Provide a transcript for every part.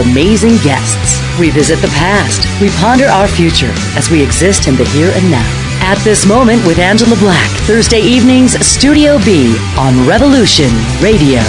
amazing guests. We visit the past. We ponder our future as we exist in the here and now. At This Moment with Angela Black, Thursday evenings, Studio B on Revolution Radio.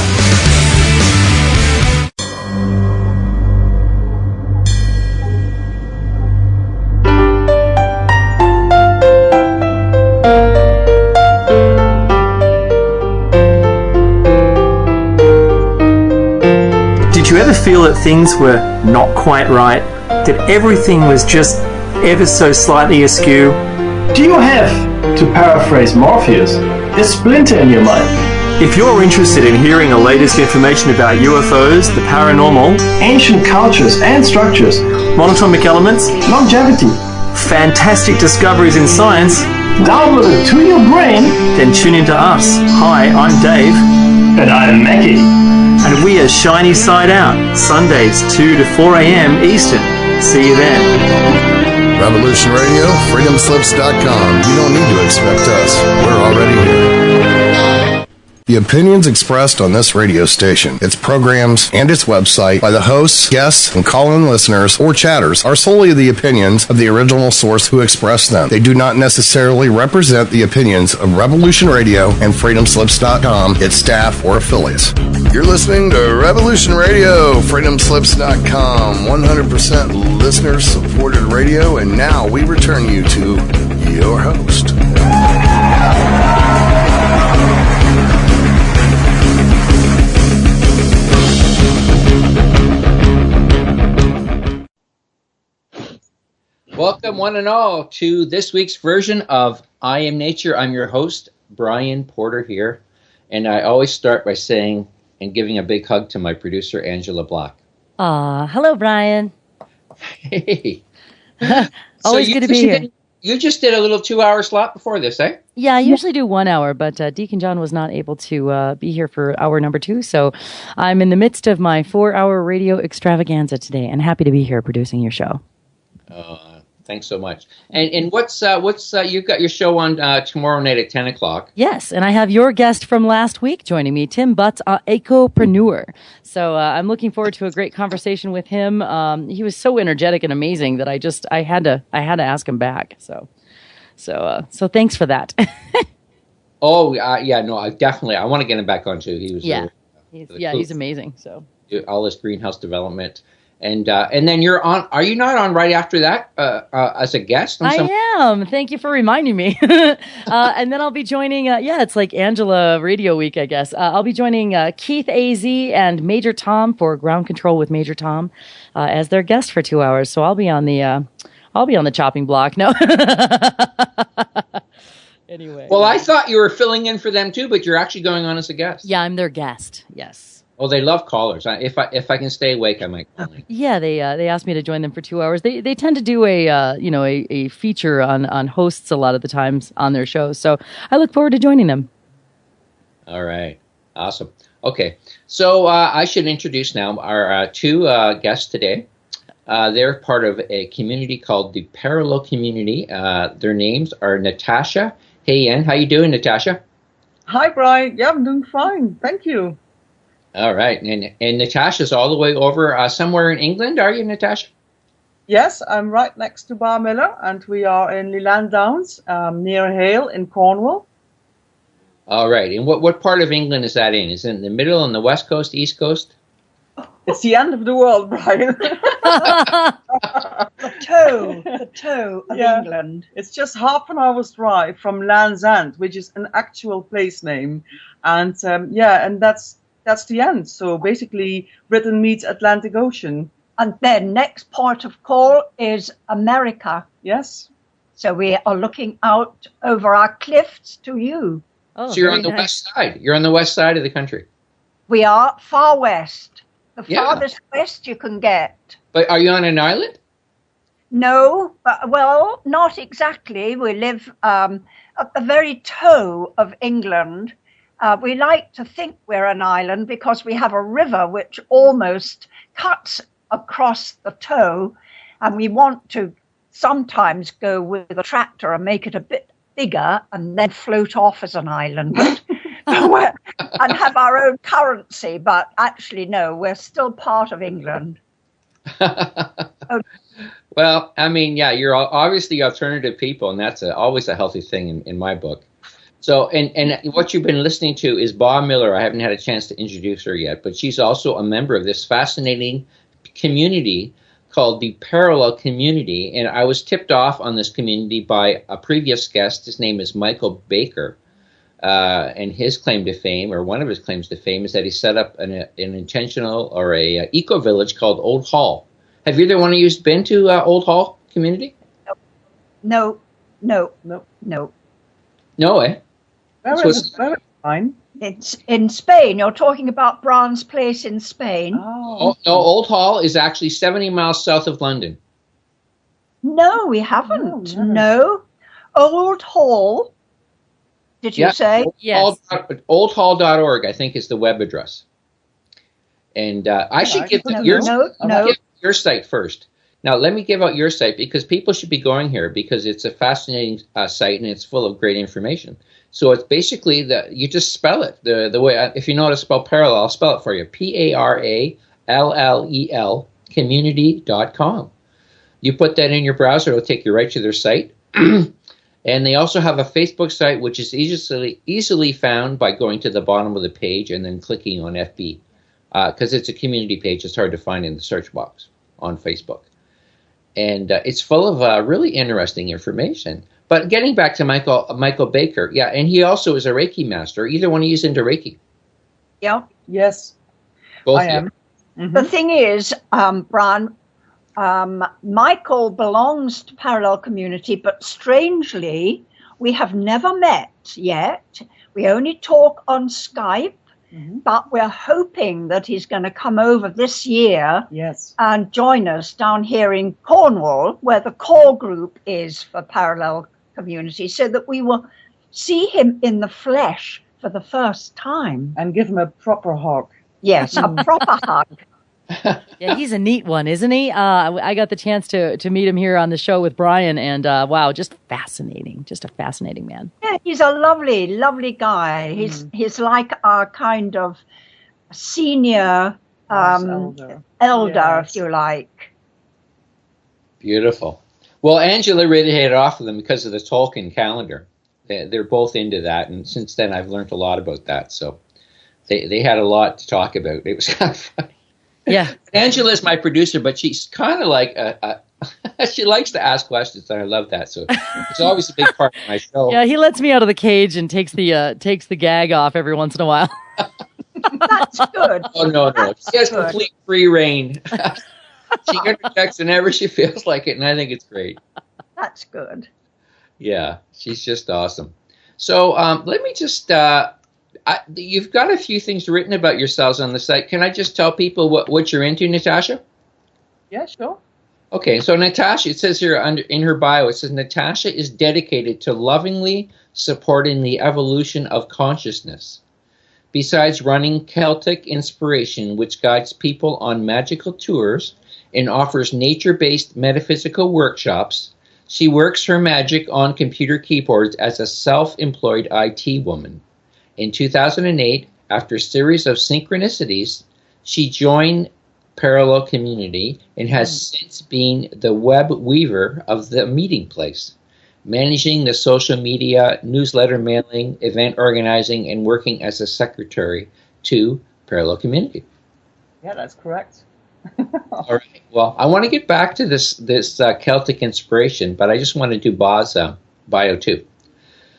Did you ever feel that things were not quite right? That everything was just ever so slightly askew? Do you have, to paraphrase Morpheus, a splinter in your mind? If you're interested in hearing the latest information about UFOs, the paranormal, Ancient cultures and structures, monatomic elements, longevity, fantastic discoveries in science, downloaded to your brain, then tune into us. Hi, I'm Dave. and I'm Mackie. And we are Shiny Side Out, Sundays 2 to 4 a.m. Eastern. See you then. Revolution Radio, freedomslips.com. You don't need to expect us. We're already here. The opinions expressed on this radio station, its programs, and its website by the hosts, guests, and call-in listeners or chatters are solely the opinions of the original source who expressed them. They do not necessarily represent the opinions of Revolution Radio and freedomslips.com, its staff, or affiliates. You're listening to Revolution Radio, freedomslips.com, 100% listener-supported radio, and now we return you to your host. Welcome, one and all, to this week's version of I Am Nature. I'm your host, Brian Porter here, and I always start by saying and giving a big hug to my producer, Angela Black. Hello, Brian. Hey. Always good to be here. You just did a little 2-hour slot before this, eh? Yeah, I usually do 1 hour, but Deacon John was not able to be here for hour number 2, so I'm in the midst of my 4-hour radio extravaganza today, and happy to be here producing your show. Thanks so much. And what's you've got your show on tomorrow night at 10 o'clock. Yes, and I have your guest from last week joining me, Tim Butts, Ecopreneur. So I'm looking forward to a great conversation with him. He was so energetic and amazing that I had to ask him back. So thanks for that. I definitely I want to get him back on too. He was he's amazing. So all this greenhouse development. And then you're on. Are you not on right after that as a guest? I am. Thank you for reminding me. And then I'll be joining. It's like Angela Radio Week, I guess. I'll be joining Keith AZ and Major Tom for Ground Control with Major Tom as their guest for 2 hours. So I'll be on the chopping block. No. Anyway. Well, I thought you were filling in for them too, but you're actually going on as a guest. Yeah, I'm their guest. Yes. Oh, they love callers. If I can stay awake, I might call in. Yeah, they asked me to join them for 2 hours. They tend to do a feature on hosts a lot of the times on their shows. So I look forward to joining them. All right, awesome. Okay, so I should introduce now our two guests today. They're part of a community called the Parallel Community. Their names are Nathascha. Hey, Ann, how you doing, Nathascha? Hi, Brian. Yeah, I'm doing fine. Thank you. All right. And Natasha's all the way over somewhere in England, are you, Nathascha? Yes, I'm right next to Bar Miller, and we are in Leland Downs, near Hale in Cornwall. All right. And what part of England is that in? Is it in the middle, on the west coast, east coast? It's the end of the world, Brian. The toe of England. It's just half an hour's drive from Land's End, which is an actual place name. And and that's the end. So basically, Britain meets Atlantic Ocean. And then next port of call is America. Yes. So we are looking out over our cliffs to you. Oh, so you're on the west side. You're on the west side of the country. We are far west. The farthest west you can get. But are you on an island? No, well, not exactly. We live at the very toe of England. We like to think we're an island because we have a river which almost cuts across the toe, and we want to sometimes go with a tractor and make it a bit bigger and then float off as an island and have our own currency. But actually, no, we're still part of England. Well, I mean, yeah, you're obviously alternative people, and that's always a healthy thing in my book. So, and what you've been listening to is Ba Miller. I haven't had a chance to introduce her yet, but she's also a member of this fascinating community called the Parallel Community. And I was tipped off on this community by a previous guest. His name is Michael Baker. And his claim to fame, or one of his claims to fame, is that he set up an intentional or a eco-village called Old Hall. Have either one of you been to Old Hall community? No. No, eh? Very fine. It's in Spain. You're talking about Brown's Place in Spain. Oh, no, Old Hall is actually 70 miles south of London. No, we haven't. No. Old Hall, did you say? Yes. Oldhall.org, I think, is the web address. And I should give your site first. Now, let me give out your site because people should be going here because it's a fascinating site and it's full of great information. So it's basically you just spell it the way, if you know how to spell parallel, I'll spell it for you. PARALLEL community.com. You put that in your browser, it'll take you right to their site. And they also have a Facebook site, which is easily found by going to the bottom of the page and then clicking on FB. Because it's a community page, it's hard to find in the search box on Facebook. And it's full of really interesting information. But getting back to Michael Baker, yeah, and he also is a Reiki master. Either one of you is into Reiki? Yeah. Yes. Both I am. Mm-hmm. The thing is, Brian, Michael belongs to Parallel Community, but strangely, we have never met yet. We only talk on Skype. Mm-hmm. But we're hoping that he's going to come over this year and join us down here in Cornwall, where the core group is for Parallel Community, so that we will see him in the flesh for the first time. And give him a proper hug. Yes, a proper hug. Yeah, he's a neat one, isn't he? I got the chance to meet him here on the show with Brian, and wow, just fascinating. Just a fascinating man. Yeah, he's a lovely, lovely guy. He's like our kind of senior elder, if you like. Beautiful. Well, Angela really hit it off with them because of the Tolkien calendar. They're both into that, and since then I've learned a lot about that. So they had a lot to talk about. It was kind of funny. Yeah. Angela's my producer, but she's kind of like she likes to ask questions, and I love that. So it's always a big part of my show. Yeah, he lets me out of the cage and takes the gag off every once in a while. That's good. Oh no. She has complete free reign. She interjects whenever she feels like it, and I think it's great. That's good. Yeah, she's just awesome. So let me just you've got a few things written about yourselves on the site. Can I just tell people what you're into, Nathascha? Yeah, sure. Okay, so Nathascha, it says here in her bio, it says Nathascha is dedicated to lovingly supporting the evolution of consciousness. Besides running Celtic Inspiration, which guides people on magical tours and offers nature-based metaphysical workshops, she works her magic on computer keyboards as a self-employed IT woman. In 2008, after a series of synchronicities, she joined Parallel Community and has since been the web weaver of the meeting place, managing the social media, newsletter mailing, event organizing, and working as a secretary to Parallel Community. Yeah, that's correct. All right. Well, I want to get back to this Celtic Inspiration, but I just want to do Ba's bio too.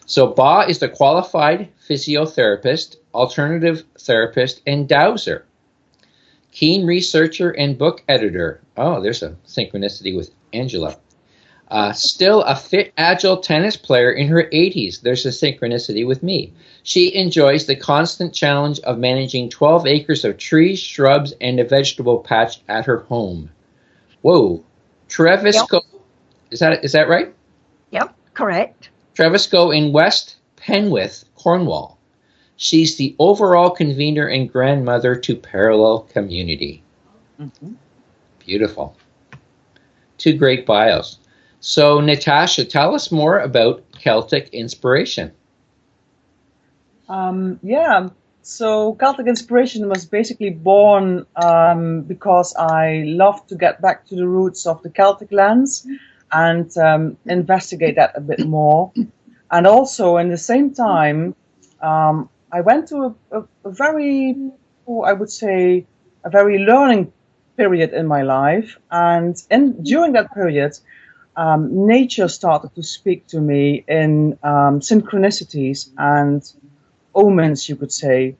So Ba is a qualified physiotherapist, alternative therapist, and dowser. Keen researcher and book editor. Oh, there's a synchronicity with Angela. Still a fit, agile tennis player in her 80s. There's a synchronicity with me. She enjoys the constant challenge of managing 12 acres of trees, shrubs, and a vegetable patch at her home. Whoa. Trevisco. Yep. Is that right? Yep, correct. Trevisco in West Penwith, Cornwall. She's the overall convener and grandmother to Parallel Community. Mm-hmm. Beautiful. Two great bios. So, Nathascha, tell us more about Celtic Inspiration. Yeah, So Celtic inspiration was basically born because I love to get back to the roots of the Celtic lands and investigate that a bit more. And also, in the same time, I went to a very, I would say, a very learning period in my life. And during that period, nature started to speak to me in synchronicities and omens, you could say.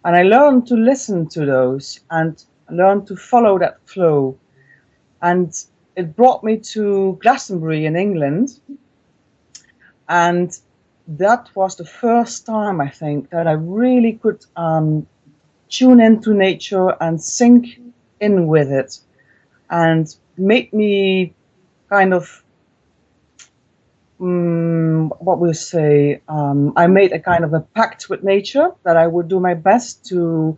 And I learned to listen to those and learned to follow that flow. And it brought me to Glastonbury in England. And that was the first time, I think, that I really could tune into nature and sink in with it, and made me kind of, what we'll say, I made a kind of a pact with nature that I would do my best to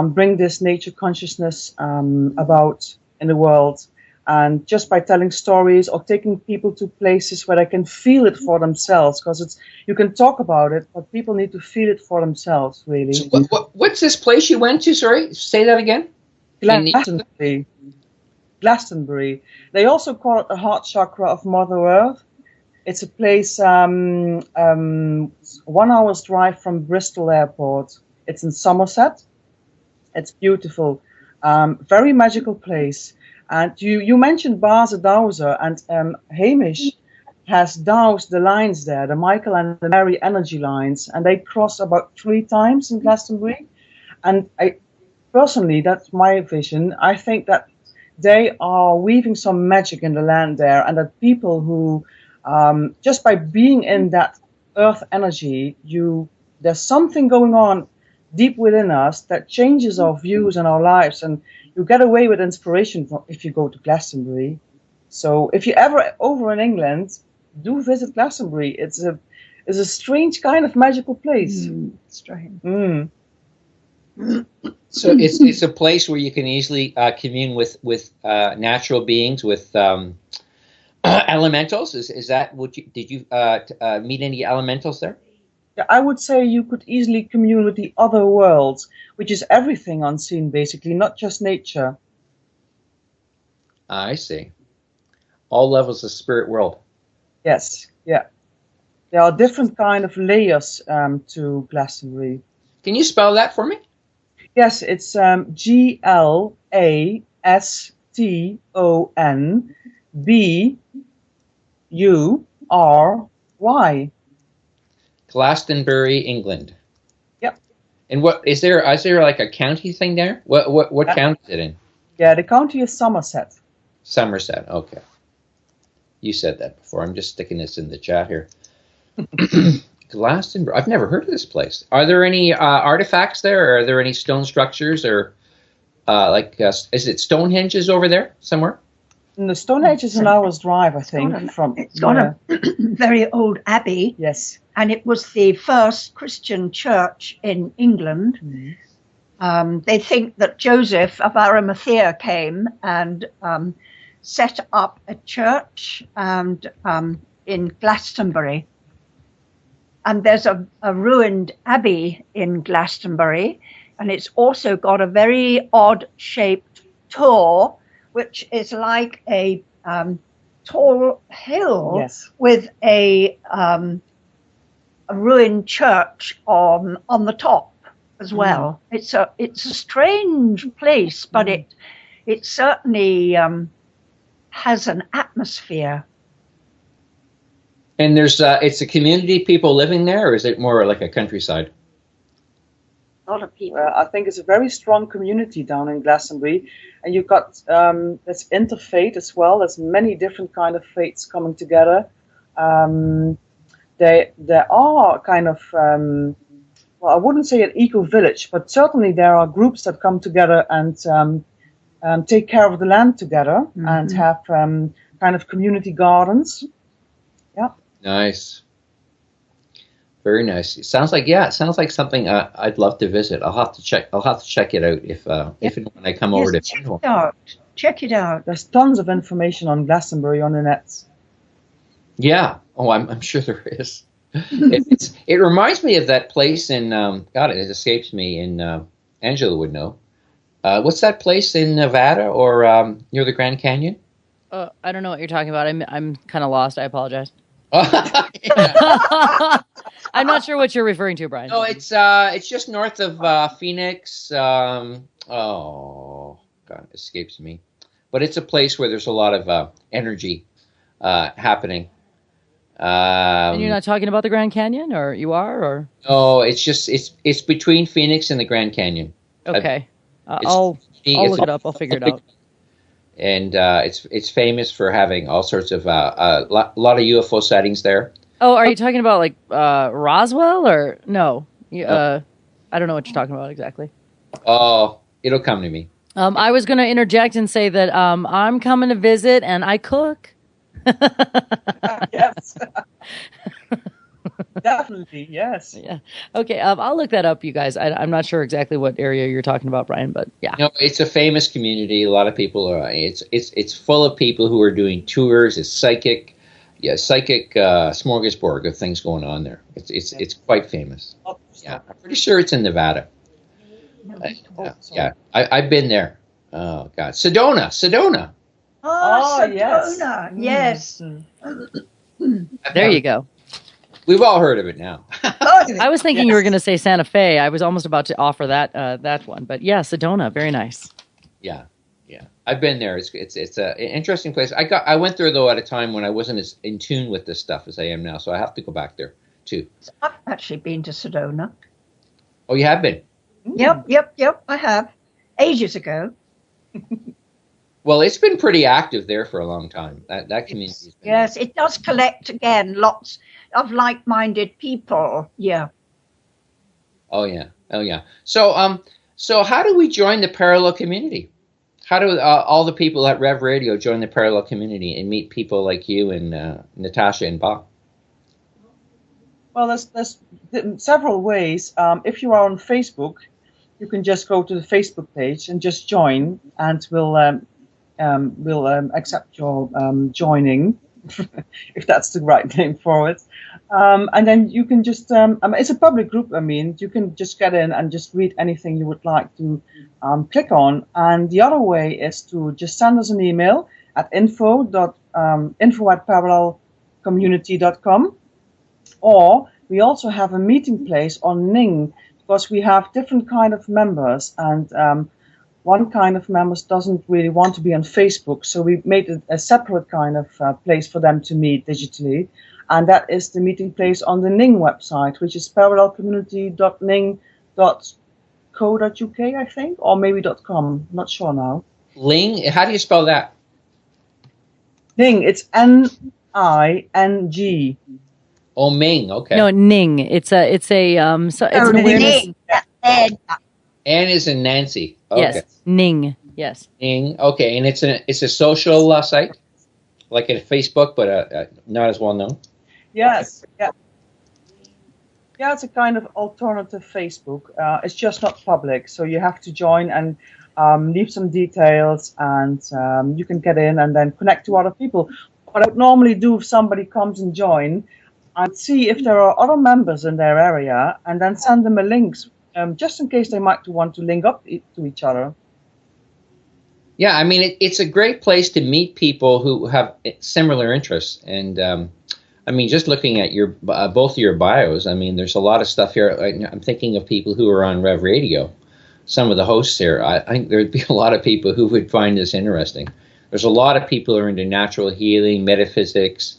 bring this nature consciousness about in the world. And just by telling stories or taking people to places where they can feel it for themselves, because you can talk about it, but people need to feel it for themselves, really. So what's this place you went to? Sorry, say that again. Glastonbury. Glastonbury. They also call it the heart chakra of Mother Earth. It's a place 1 hour's drive from Bristol Airport. It's in Somerset. It's beautiful. Very magical place. And you mentioned Ba's a dowser, and Hamish has dowsed the lines there, the Michael and the Mary energy lines, and they cross about 3 times in Glastonbury. And personally, that's my vision. I think that they are weaving some magic in the land there, and that people who, just by being in that earth energy, there's something going on deep within us that changes our views and our lives, and you get away with inspiration if you go to Glastonbury. So if you're ever over in England, do visit Glastonbury. It's a strange kind of magical place. Strange. So it's a place where you can easily commune with natural beings, with elementals. Is that what did you meet any elementals there? Yeah, I would say you could easily commune with the other worlds, which is everything unseen, basically, not just nature. I see. All levels of spirit world. Yes, yeah. There are different kind of layers to Glastonbury. Can you spell that for me? Yes, it's GLASTONBURY. Glastonbury, England. Yep. And what is there like a county thing there? What county is it in? Yeah, the county is Somerset. Somerset. Okay. You said that before. I'm just sticking this in the chat here. Glastonbury. I've never heard of this place. Are there any artifacts there? Or are there any stone structures, or is it Stonehenge's over there somewhere? And the Stonehenge is an hour's drive, I think. It's got a very old abbey. Yes. And it was the first Christian church in England. They think that Joseph of Arimathea came and set up a church in Glastonbury. And there's a ruined abbey in Glastonbury, and it's also got a very odd-shaped tor, which is like a tall hill with a ruined church on the top as well. It's a strange place, but it certainly has an atmosphere. And there's it's a community, people living there, or is it more like a countryside? A lot of people. I think it's a very strong community down in Glastonbury, and you've got there's interfaith as well. There's many different kind of faiths coming together. There are kind of I wouldn't say an eco village, but certainly there are groups that come together and take care of the land together and have kind of community gardens. Yeah. Nice. Very nice. It sounds like something I'd love to visit. I'll have to check it out if and when I come over to. Check it out. There's tons of information on Glastonbury on the net. Yeah. Oh, I'm sure there is. It reminds me of that place in God. It escapes me. In Angela would know. What's that place in Nevada or near the Grand Canyon? I don't know what you're talking about. I'm kind of lost. I apologize. Yeah. I'm not sure what you're referring to, Brian. No, it's just north of Phoenix. Oh God, it escapes me. But it's a place where there's a lot of energy happening. And you're not talking about the Grand Canyon, or you are, or? No, it's between Phoenix and the Grand Canyon. Okay, I'll look it up. I'll figure it out. And it's famous for having all sorts of a lot of UFO sightings there. Oh, are you talking about like Roswell or no? I don't know what you're talking about exactly. Oh, it'll come to me. I was going to interject and say that I'm coming to visit and I cook. Yes. Definitely, yes. Yeah. Okay, I'll look that up, you guys. I'm not sure exactly what area you're talking about, Brian, but yeah. No, it's a famous community. A lot of people are. It's full of people who are doing tours. It's psychic smorgasbord of things going on there. It's quite famous. Yeah, I'm pretty sure it's in Nevada. Yeah, I've been there. Oh God, Sedona. Oh, Sedona. Yes. There you go. We've all heard of it now. I was thinking you were going to say Santa Fe. I was almost about to offer that one, but yeah, Sedona, very nice. Yeah. I've been there. It's an interesting place. I went there though at a time when I wasn't as in tune with this stuff as I am now, so I have to go back there too. I've actually been to Sedona. Oh, you have been? Yep. I have. Ages ago. Well, it's been pretty active there for a long time. That community. Yes, it does collect again lots of like-minded people. Yeah. Oh yeah. So how do we join the parallel community? How do all the people at Rev Radio join the parallel community and meet people like you and Nathascha and Ba? Well, there's several ways. If you are on Facebook, you can just go to the Facebook page and just join, and we'll accept your joining, if that's the right name for it. And then you can just, it's a public group, you can just get in and just read anything you would like to click on. And the other way is to just send us an email at info@parallelcommunity.com. Or we also have a meeting place on Ning, because we have different kind of members, and one kind of members doesn't really want to be on Facebook, so we made it a separate kind of place for them to meet digitally, and that is the meeting place on the Ning website, which is parallelcommunity.ning.co.uk, I think, or maybe .com, not sure now. Ling, how do you spell that? Ning, it's Ning. Oh, Ming, okay. No, Ning. It's an awareness. N is in Nancy. Okay. Yes, Ning. Yes. Ning. Okay, and it's a social site, like at Facebook, but not as well known. Yes. Yeah. Yeah, it's a kind of alternative Facebook. It's just not public, so you have to join and leave some details, and you can get in and then connect to other people. What I would normally do if somebody comes and join, I'd see if there are other members in their area, and then send them a link, just in case they might want to link up to each other. Yeah, I mean, it's a great place to meet people who have similar interests. And I mean, just looking at both of your bios, I mean, there's a lot of stuff here. I'm thinking of people who are on Rev Radio. Some of the hosts here, I think there'd be a lot of people who would find this interesting. There's a lot of people who are into natural healing, metaphysics,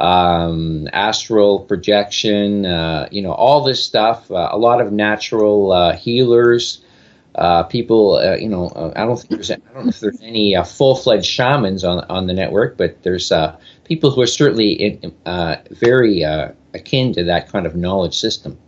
astral projection, all this stuff. A lot of natural healers, people. I don't know if there's any full-fledged shamans on the network, but there's people who are certainly very akin to that kind of knowledge system.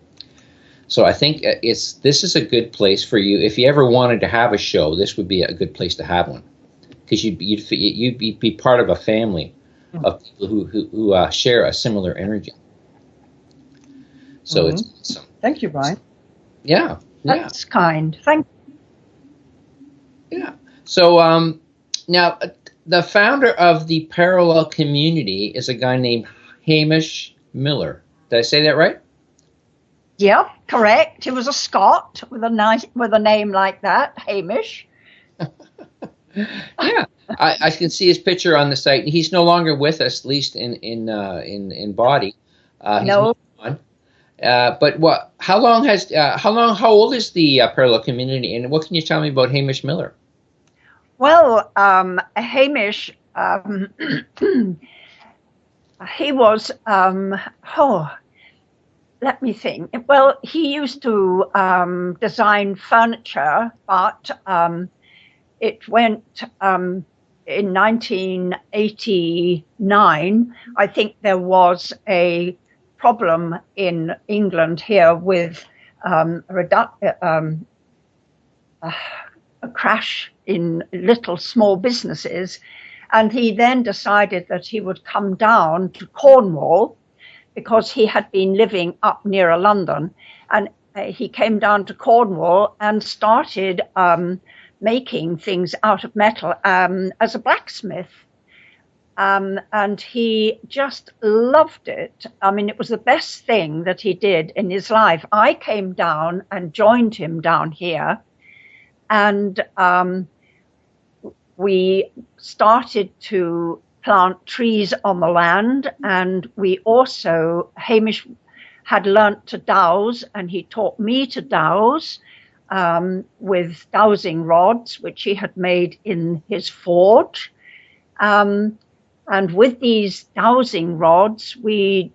So I think this is a good place for you. If you ever wanted to have a show, this would be a good place to have one, because you'd be part of a family of people who share a similar energy. So it's awesome. Thank you, Brian. Yeah. That's kind. Thank you. Yeah. So now the founder of the Parallel Community is a guy named Hamish Miller. Did I say that right? Yep, correct. He was a Scot with a name like that, Hamish. Yeah, I can see his picture on the site. He's no longer with us, at least in body. He's No. moved on. But what? How old is the parallel community, and what can you tell me about Hamish Miller? Well, Hamish, he was, let me think. Well, he used to design furniture, but it went in 1989. I think there was a problem in England here with a crash in little small businesses, and he then decided that he would come down to Cornwall because he had been living up near London, and he came down to Cornwall and started making things out of metal as a blacksmith. And he just loved it. I mean, it was the best thing that he did in his life. I came down and joined him down here, and we started to plant trees on the land, and we also, Hamish had learnt to dowse, and he taught me to dowse with dowsing rods, which he had made in his forge. And with these dowsing rods, we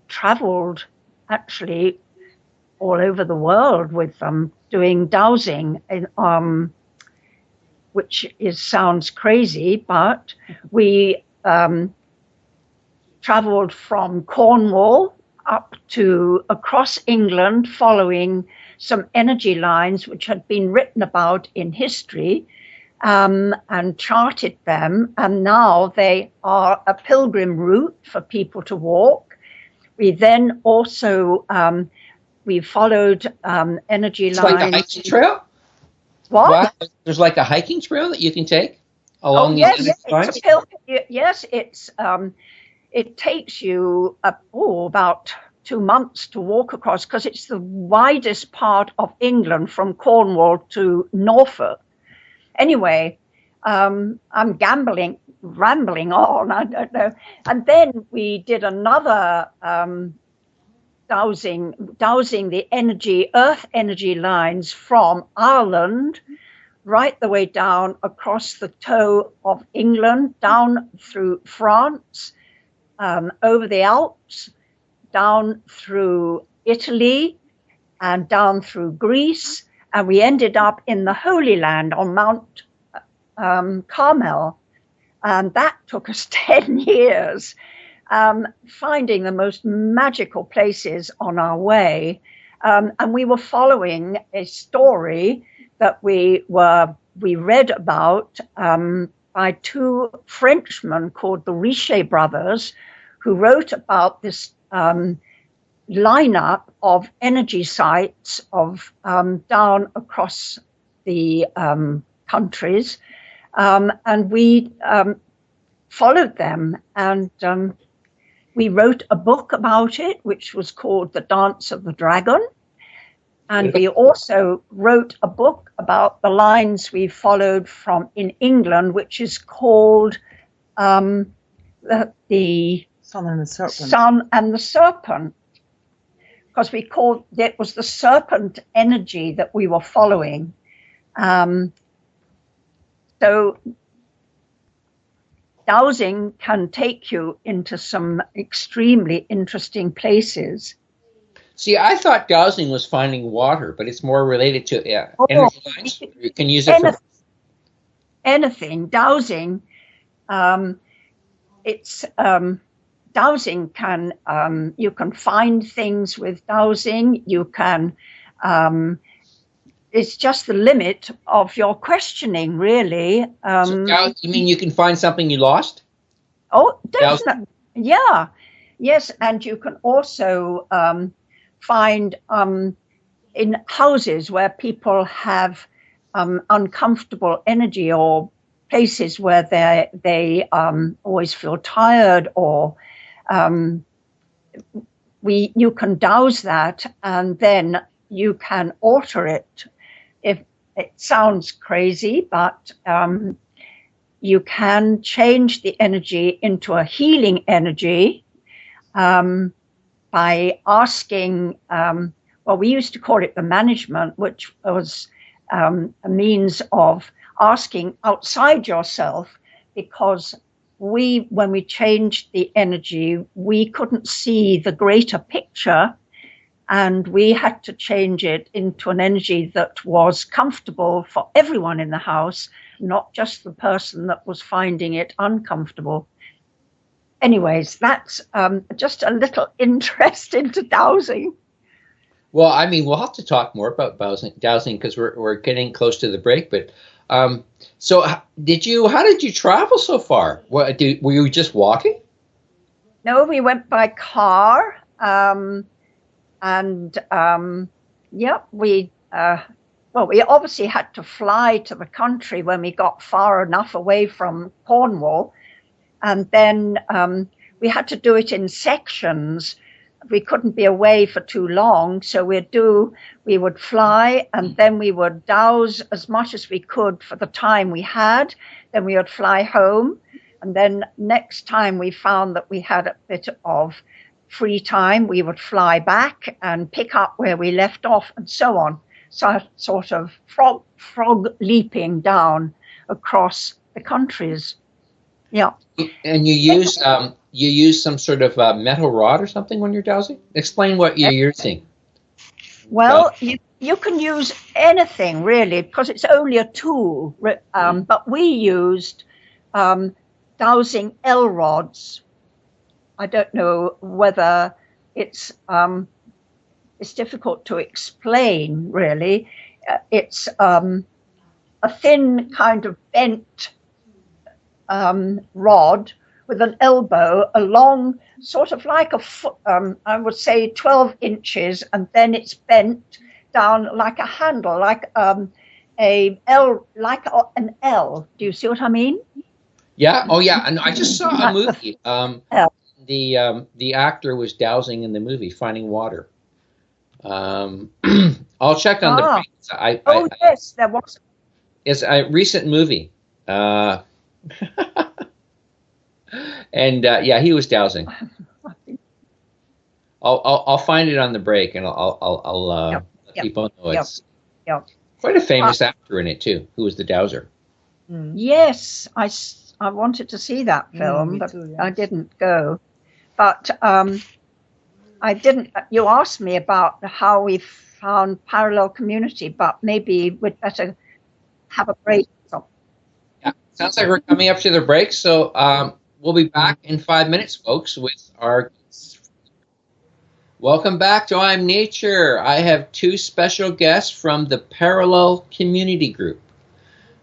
traveled actually all over the world with them, doing dowsing, which sounds crazy, but we traveled from Cornwall up to across England, following some energy lines which had been written about in history, and charted them, and now they are a pilgrim route for people to walk. We then also we followed energy lines. Like a hiking trail? What? There's like a hiking trail that you can take along the yes, energy lines? It takes you about 2 months to walk across, because it's the widest part of England from Cornwall to Norfolk. Anyway, I'm rambling on, I don't know. And then we did another dowsing the earth energy lines from Ireland right the way down across the toe of England, down through France, over the Alps, down through Italy, and down through Greece. And we ended up in the Holy Land on Mount Carmel. And that took us 10 years, finding the most magical places on our way. And we were following a story that we read about by two Frenchmen called the Richer brothers, who wrote about this lineup of energy sites of down across the countries, and we followed them, and we wrote a book about it, which was called The Dance of the Dragon. And we also wrote a book about the lines we followed from in England, which is called the Sun and the Serpent. Sun and the Serpent, because we called it was the serpent energy that we were following. So dowsing can take you into some extremely interesting places. See, I thought dowsing was finding water, but it's more related to energy lines. You can use it for anything. Dowsing, dowsing can, you can find things with dowsing. You can, it's just the limit of your questioning, really. So you mean you can find something you lost? Oh, definitely. Yeah. Yes, and you can also find in houses where people have uncomfortable energy, or places where they always feel tired, or you can douse that, and then you can alter it. If it sounds crazy, but you can change the energy into a healing energy by asking, well, we used to call it the management, which was a means of asking outside yourself, because when we changed the energy, we couldn't see the greater picture, and we had to change it into an energy that was comfortable for everyone in the house, not just the person that was finding it uncomfortable. Anyways, that's just a little interest into dowsing. Well, I mean, we'll have to talk more about dowsing because we're getting close to the break. But so, how did you travel so far? Were you just walking? No, we went by car, we obviously had to fly to the country when we got far enough away from Cornwall. And then we had to do it in sections. We couldn't be away for too long, so we would fly, and then we would douse as much as we could for the time we had. Then we would fly home, and then next time we found that we had a bit of free time, we would fly back and pick up where we left off, and so on. So sort of frog leaping down across the countries. Yeah. And you use some sort of metal rod or something when you're dowsing? Explain what you're using. Well, you can use anything really, because it's only a tool. But we used dowsing L rods. I don't know whether it's difficult to explain really. It's a thin kind of bent rod with an elbow along, sort of like a foot, I would say 12 inches, and then it's bent down like a handle, like an L. Do you see what I mean? Yeah. Oh, yeah. And I just saw a movie. The actor was dowsing in the movie, Finding Water. I'll check on the. Yes, there was. It's a recent movie. And he was dowsing. I'll find it on the break, and I'll let people know it's quite a famous actor in it too, who was the dowser. Yes, I wanted to see that film, but too, yes. I didn't go. But I didn't. You asked me about how we found Parallel Community, but maybe we'd better have a break. Yeah, sounds like we're coming up to the break, so we'll be back in 5 minutes, folks, with our guests. Welcome back to I'm Nature. I have two special guests from the Parallel Community Group.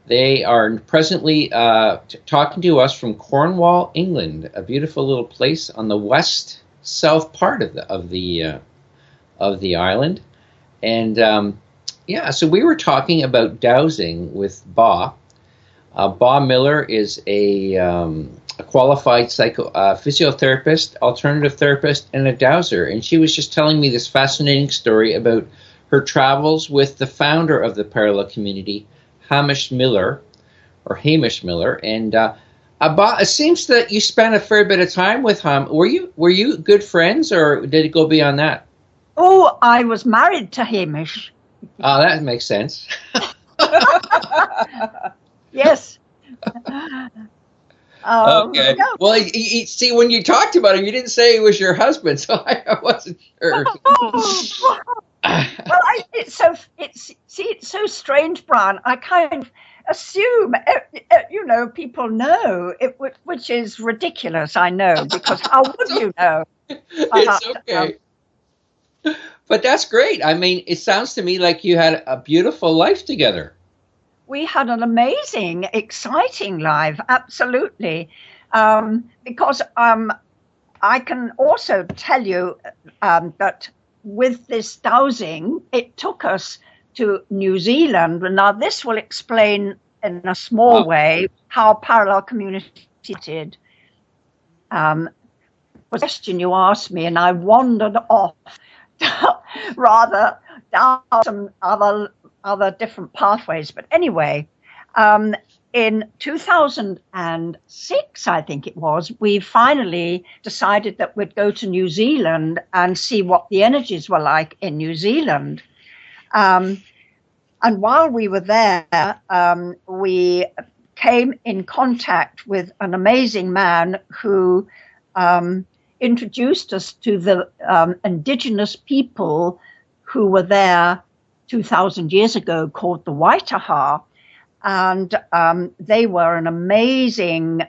They are presently talking to us from Cornwall, England, a beautiful little place on the west-south part of the island. And so we were talking about dowsing with Ba. Ba Miller is a qualified physiotherapist, alternative therapist, and a dowser. And she was just telling me this fascinating story about her travels with the founder of the Parallel Community, Hamish Miller. And Ba, it seems that you spent a fair bit of time with him. Were you good friends, or did it go beyond that? Oh, I was married to Hamish. Oh, that makes sense. Yes. Okay. Yeah. Well, see, when you talked about him, you didn't say he was your husband, so I wasn't sure. Well, it's so strange, Brian. I kind of assume, people know, which is ridiculous, I know, because how would you know? It's okay. But that's great. I mean, it sounds to me like you had a beautiful life together. We had an amazing, exciting life, absolutely. Because I can also tell you that with this dowsing, it took us to New Zealand. Now, this will explain in a small way how Parallel Community did. was a question you asked me, and I wandered off rather down some other different pathways. But anyway, in 2006, I think it was, we finally decided that we'd go to New Zealand and see what the energies were like in New Zealand. And while we were there, we came in contact with an amazing man who introduced us to the indigenous people who were there 2,000 years ago, called the Waitaha. And they were an amazing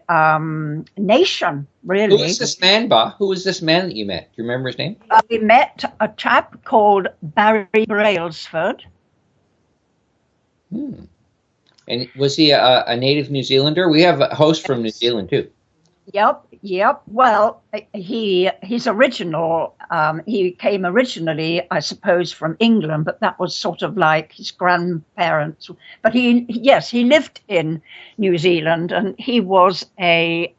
nation, really. Who is this man, Ba? Who was this man that you met? Do you remember his name? We met a chap called Barry Brailsford. And was he a native New Zealander? We have a host from New Zealand, too. Yep. Well, he's original. He came originally, I suppose, from England, but that was sort of like his grandparents. But he lived in New Zealand, and he was a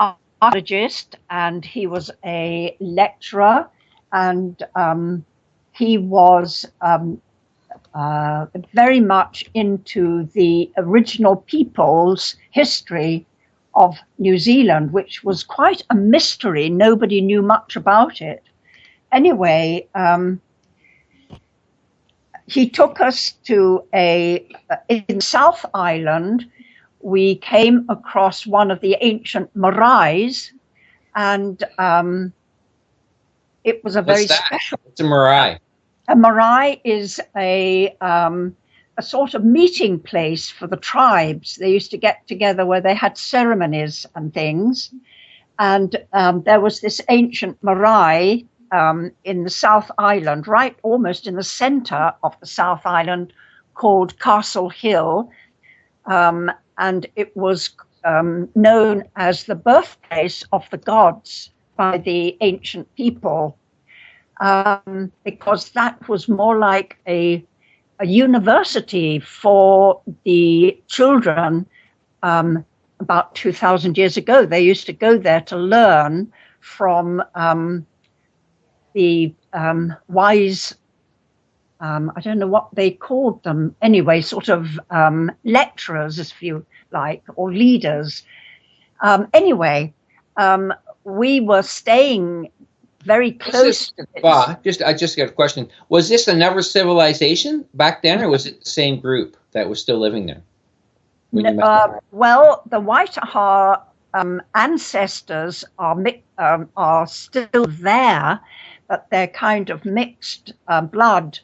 archaeologist, and he was a lecturer, and he was very much into the original people's history of New Zealand, which was quite a mystery. Nobody knew much about it. Anyway, he took us to in South Island. We came across one of the ancient maraes, and it was a very special. What's a marae? A marae is a sort of meeting place for the tribes. They used to get together where they had ceremonies and things. And there was this ancient marae in the South Island, right almost in the center of the South Island, called Castle Hill. And it was known as the birthplace of the gods by the ancient people, because that was more like a university for the children. About 2,000 years ago, they used to go there to learn from the wise, I don't know what they called them, anyway, sort of lecturers, if you like, or leaders. Anyway, we were staying very close to this. I just got a question. Was this another civilization back then, or was it the same group that was still living there? Well, the Waitaha ancestors are still there, but they're kind of mixed blood.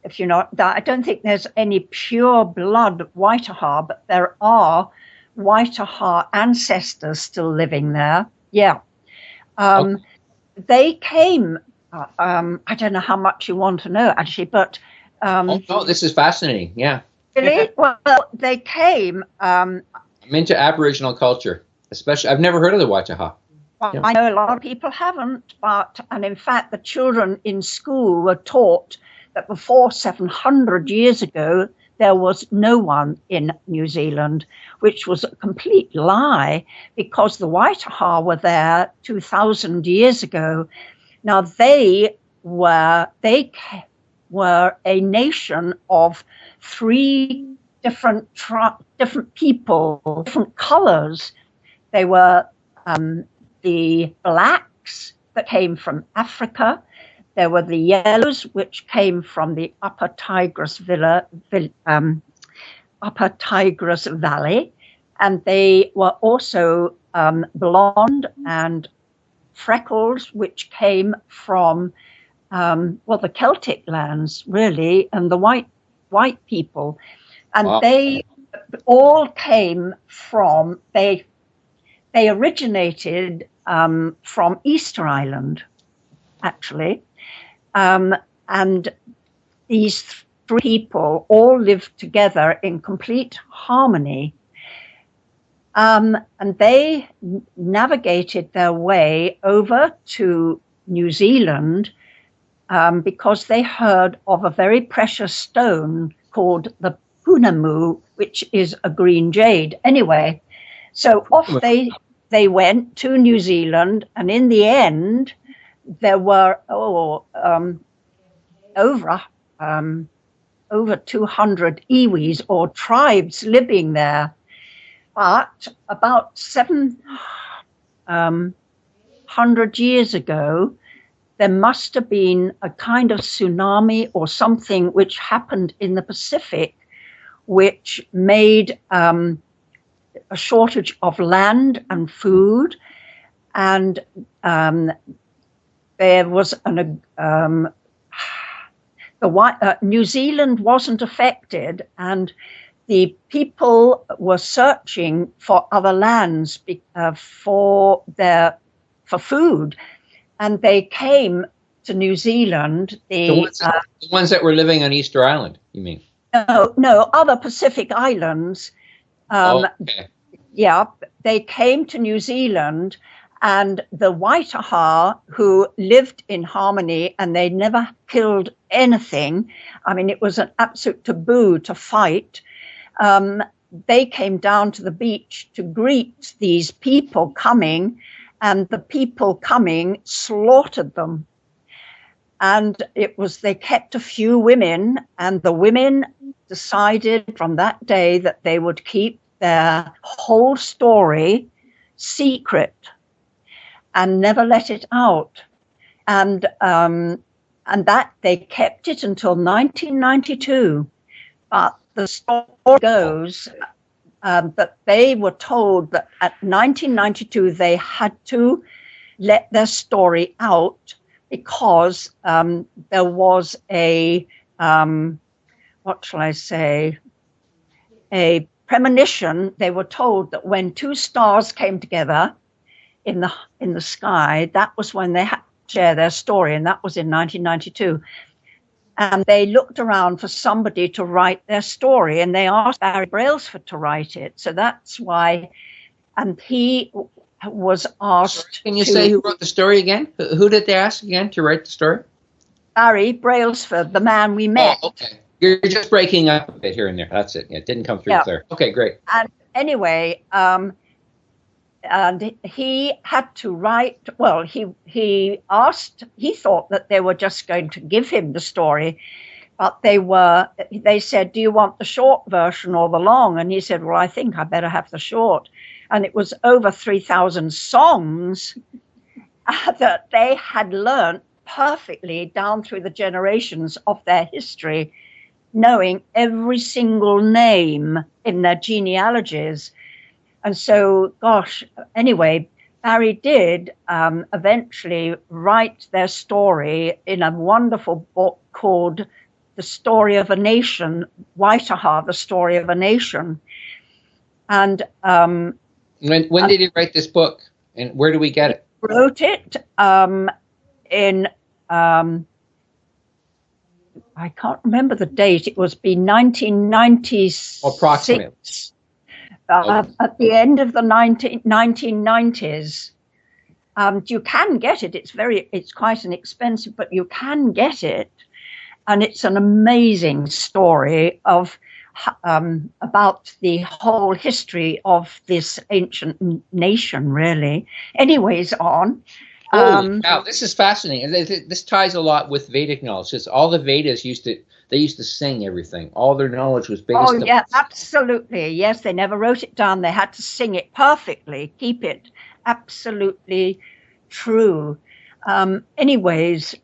If you know that, I don't think there's any pure blood Waitaha, but there are Waitaha ancestors still living there. Yeah. Okay. They came, I don't know how much you want to know, actually, but... no, this is fascinating, yeah. Really? Well, they came... I'm into Aboriginal culture, especially. I've never heard of the Waitaha. Well, yeah. I know a lot of people haven't, and in fact, the children in school were taught that before 700 years ago, there was no one in New Zealand, which was a complete lie, because the Waitaha were there 2,000 years ago. Now, they were a nation of three different people, different colors. They were the blacks that came from Africa. There were the yellows, which came from the Upper Tigris Valley, and they were also blonde and freckles, which came from the Celtic lands, really, and the white people, and wow. They all came from they originated from Easter Island, actually. And these three people all lived together in complete harmony. And they navigated their way over to New Zealand because they heard of a very precious stone called the punamu, which is a green jade. Anyway, so off they they went to New Zealand, and in the end, there were over 200 iwis or tribes living there. But about 700 years ago, there must have been a kind of tsunami or something which happened in the Pacific, which made a shortage of land and food, and there was New Zealand wasn't affected, and the people were searching for other lands for food, and they came to New Zealand. The ones that were living on Easter Island, you mean? No, other Pacific islands. Okay. Yeah, they came to New Zealand, and the Waitaha, who lived in harmony, and they never killed anything. I mean, it was an absolute taboo to fight. They came down to the beach to greet these people coming, and the people coming slaughtered them. And they kept a few women, and the women decided from that day that they would keep their whole story secret and never let it out. And that they kept it until 1992. But the story goes that they were told that at 1992 they had to let their story out because there was a premonition. They were told that when two stars came together in the sky, that was when they had to share their story, and that was in 1992. And they looked around for somebody to write their story, and they asked Barry Brailsford to write it. So that's why, and he was asked. Can you say who wrote the story again? Who did they ask again to write the story? Barry Brailsford, the man we met. Oh, okay. You're just breaking up a bit here and there. That's it. It didn't come through clear. Okay, great. And anyway, and he had to write. Well, he thought that they were just going to give him the story, but they said, do you want the short version or the long? And he said, well, I think I better have the short. And it was over 3,000 songs that they had learnt perfectly down through the generations of their history, knowing every single name in their genealogies. And so, anyway, Barry did eventually write their story in a wonderful book called The Story of a Nation, Waitaha, The Story of a Nation. And when did he write this book, and where do we get it? Wrote it in, I can't remember the date. It was 1996. Approximately. At the end of the 1990s. You can get it. It's quite inexpensive, but you can get it. And it's an amazing story of about the whole history of this ancient nation, really. Anyways, on. Wow, this is fascinating. This ties a lot with Vedic knowledge. Because all the Vedas used to sing everything. All their knowledge was based on... Oh, yeah, absolutely. Yes, they never wrote it down. They had to sing it perfectly, keep it absolutely true. Anyways...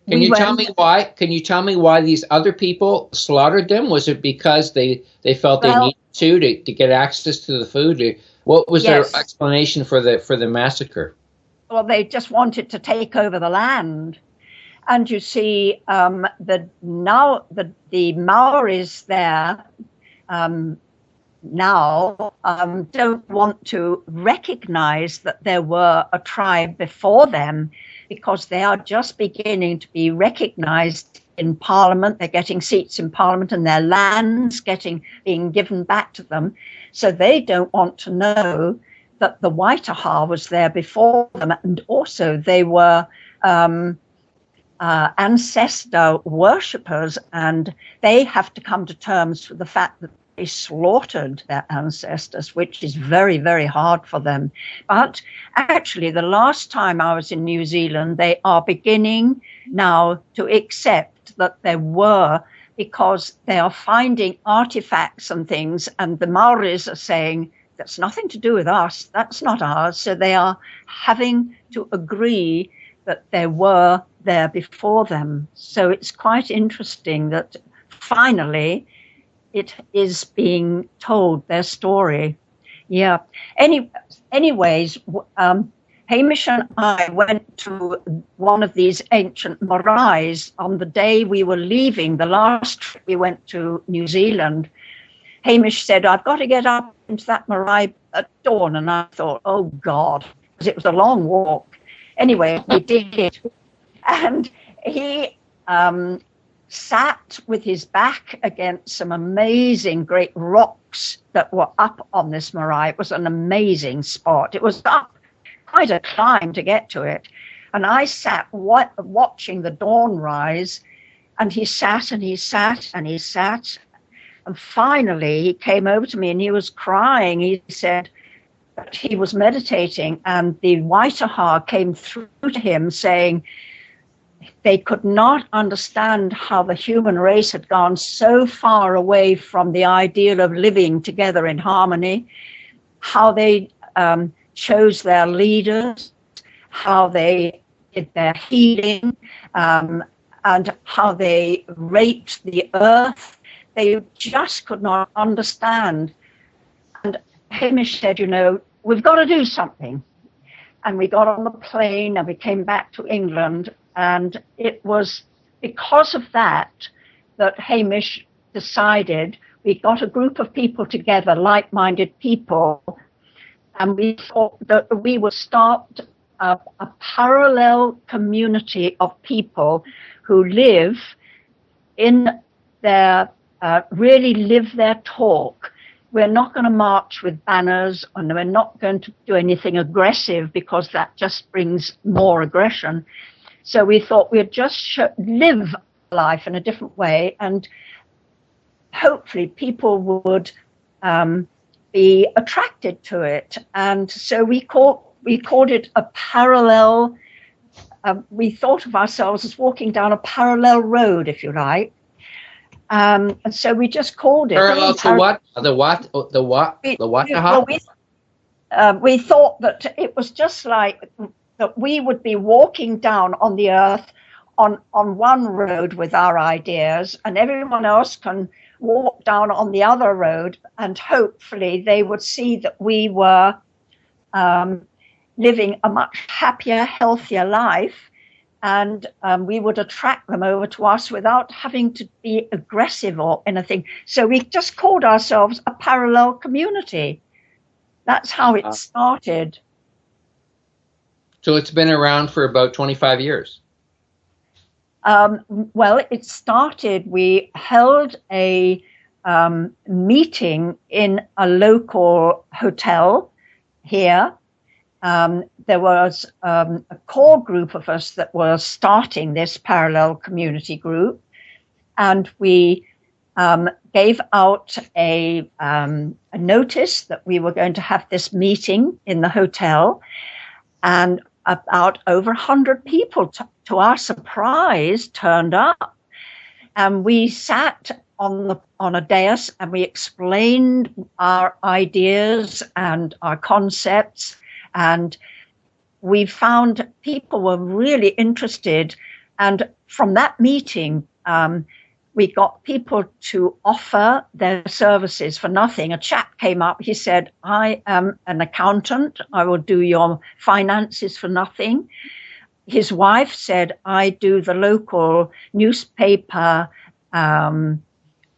Can you tell me why? Can you tell me why these other people slaughtered them? Was it because they felt they needed to get access to the food? What was their explanation for the massacre? Well, they just wanted to take over the land, and you see, the Maoris there now don't want to recognize that there were a tribe before them, because they are just beginning to be recognized in Parliament. They're getting seats in Parliament, and their lands being given back to them. So they don't want to know that the Waitaha was there before them, and also they were ancestor worshippers, and they have to come to terms with the fact that slaughtered their ancestors, which is very, very hard for them. But actually, the last time I was in New Zealand, they are beginning now to accept that there were, because they are finding artifacts and things, and the Maoris are saying, that's nothing to do with us, that's not ours. So they are having to agree that there were there before them. So it's quite interesting that finally it is being told, their story. Yeah. Anyways, Hamish and I went to one of these ancient maraes on the day we were leaving, the last trip we went to New Zealand. Hamish said, I've got to get up into that marae at dawn. And I thought, oh, God, because it was a long walk. Anyway, we did it. And he sat with his back against some amazing great rocks that were up on this marae. It was an amazing spot. It was up quite a climb to get to it. And I sat watching the dawn rise, and he sat and he sat and he sat. And finally, he came over to me and he was crying. He said that he was meditating, and the Waitaha came through to him saying they could not understand how the human race had gone so far away from the ideal of living together in harmony, how they chose their leaders, how they did their healing, and how they raped the earth. They just could not understand. And Hamish said, we've got to do something. And we got on the plane and we came back to England. And it was because of that Hamish decided we got a group of people together, like-minded people, and we thought that we would start a parallel community of people who live in their really live their talk. We're not going to march with banners, and we're not going to do anything aggressive because that just brings more aggression. So we thought we'd just live life in a different way, and hopefully people would be attracted to it. And so we called it a parallel. We thought of ourselves as walking down a parallel road, if you like. And so we just called it parallel to what? The what? We thought that it was just like that we would be walking down on the earth on one road with our ideas, and everyone else can walk down on the other road, and hopefully they would see that we were living a much happier, healthier life, and we would attract them over to us without having to be aggressive or anything. So we just called ourselves a parallel community. That's how it started. So it's been around for about 25 years. Well, it started, we held a meeting in a local hotel here. There was a core group of us that were starting this parallel community group, and we gave out a notice that we were going to have this meeting in the hotel, and about over 100 people, to our surprise, turned up. And we sat on a dais and we explained our ideas and our concepts, and we found people were really interested. And from that meeting, we got people to offer their services for nothing. A chap came up, he said, I am an accountant, I will do your finances for nothing. His wife said, I do the local newspaper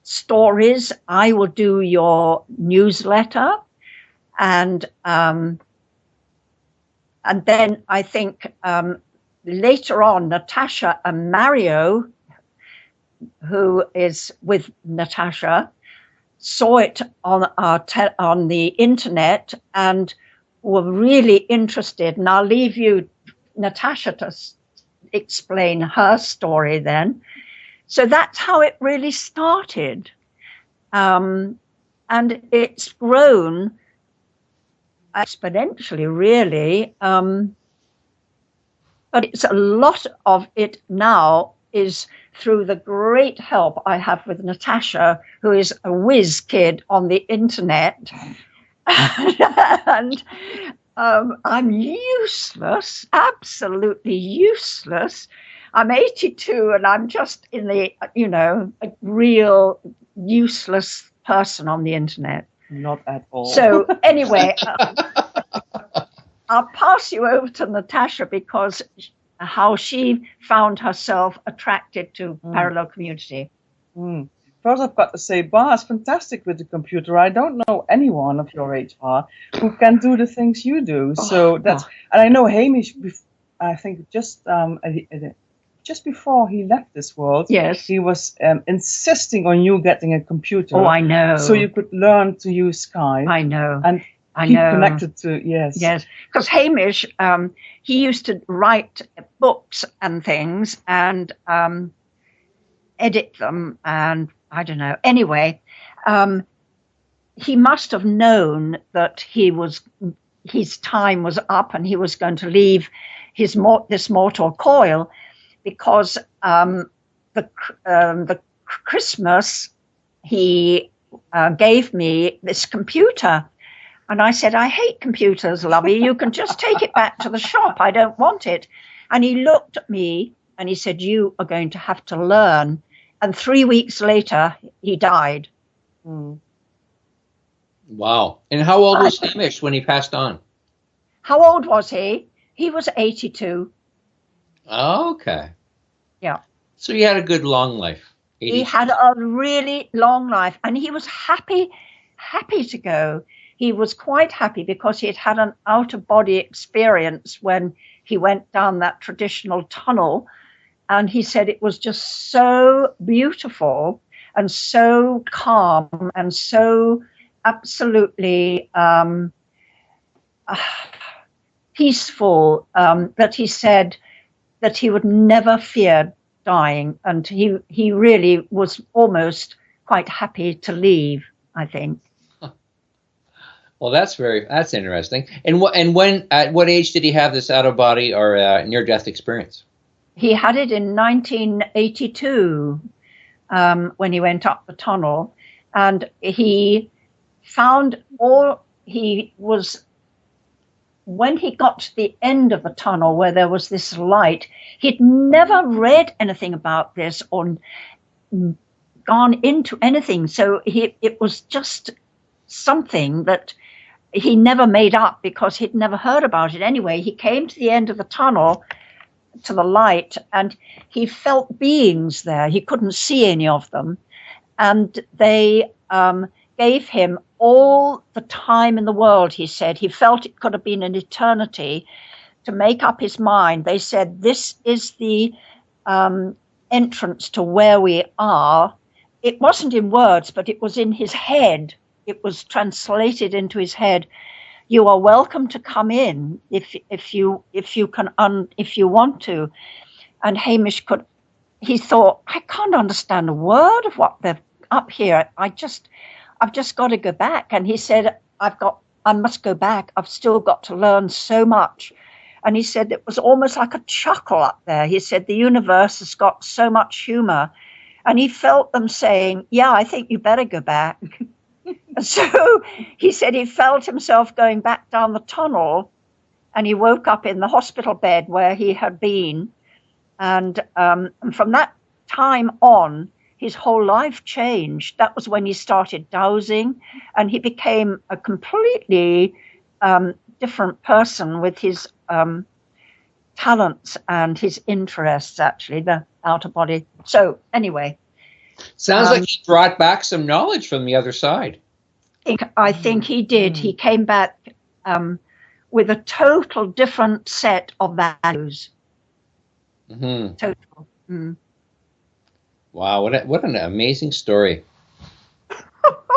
stories, I will do your newsletter. And then I think later on, Nathascha and Mario, who is with Nathascha, saw it on the internet and were really interested. And I'll leave you, Nathascha, to explain her story then. So that's how it really started. and it's grown exponentially, really. But it's a lot of it now is through the great help I have with Nathascha, who is a whiz kid on the internet. And I'm useless, absolutely useless. I'm 82 and I'm just in the, a real useless person on the internet. Not at all. So anyway, I'll pass you over to Nathascha because how she found herself attracted to parallel community. First, I've got to say, Ba is fantastic with the computer. I don't know anyone of your age, Ba, who can do the things you do. So and I know Hamish. I think just before he left this world, yes, he was insisting on you getting a computer. Oh, I know. So you could learn to use Skype. I know. And keep connected to, yes. Because Hamish, he used to write books and things and edit them, and I don't know. Anyway, he must have known that his time was up and he was going to leave this mortal coil, because the Christmas he gave me this computer. And I said, I hate computers, lovey. You can just take it back to the shop. I don't want it. And he looked at me and he said, you are going to have to learn. And 3 weeks later, he died. Wow. And how old was Hamish when he passed on? How old was he? He was 82. Okay. Yeah. So he had a good long life. 82. He had a really long life. And he was happy to go. He was quite happy because he had had an out-of-body experience when he went down that traditional tunnel. And he said it was just so beautiful and so calm and so absolutely peaceful that he said that he would never fear dying. And he really was almost quite happy to leave, I think. Well, that's interesting. And at what age did he have this out of body or near-death experience? He had it in 1982 when he went up the tunnel, and he found when he got to the end of the tunnel where there was this light, he'd never read anything about this or gone into anything. So it was just something that he never made up because he'd never heard about it anyway. He came to the end of the tunnel, to the light, and he felt beings there. He couldn't see any of them. And they gave him all the time in the world, he said. He felt it could have been an eternity to make up his mind. They said, this is the entrance to where we are. It wasn't in words, but it was in his head. It was translated into his head. You are welcome to come in if you want to. And Hamish he thought, I can't understand a word of what they're up here. I've just got to go back. And he said, I must go back. I've still got to learn so much. And he said it was almost like a chuckle up there. He said the universe has got so much humor. And he felt them saying, yeah, I think you better go back. So he said he felt himself going back down the tunnel, and he woke up in the hospital bed where he had been. And from that time on, his whole life changed. That was when he started dowsing, and he became a completely different person with his talents and his interests, actually, the outer body. So anyway. Sounds like he brought back some knowledge from the other side. I think he did. He came back with a total different set of values. Mm-hmm. Total. Mm. Wow, what an amazing story!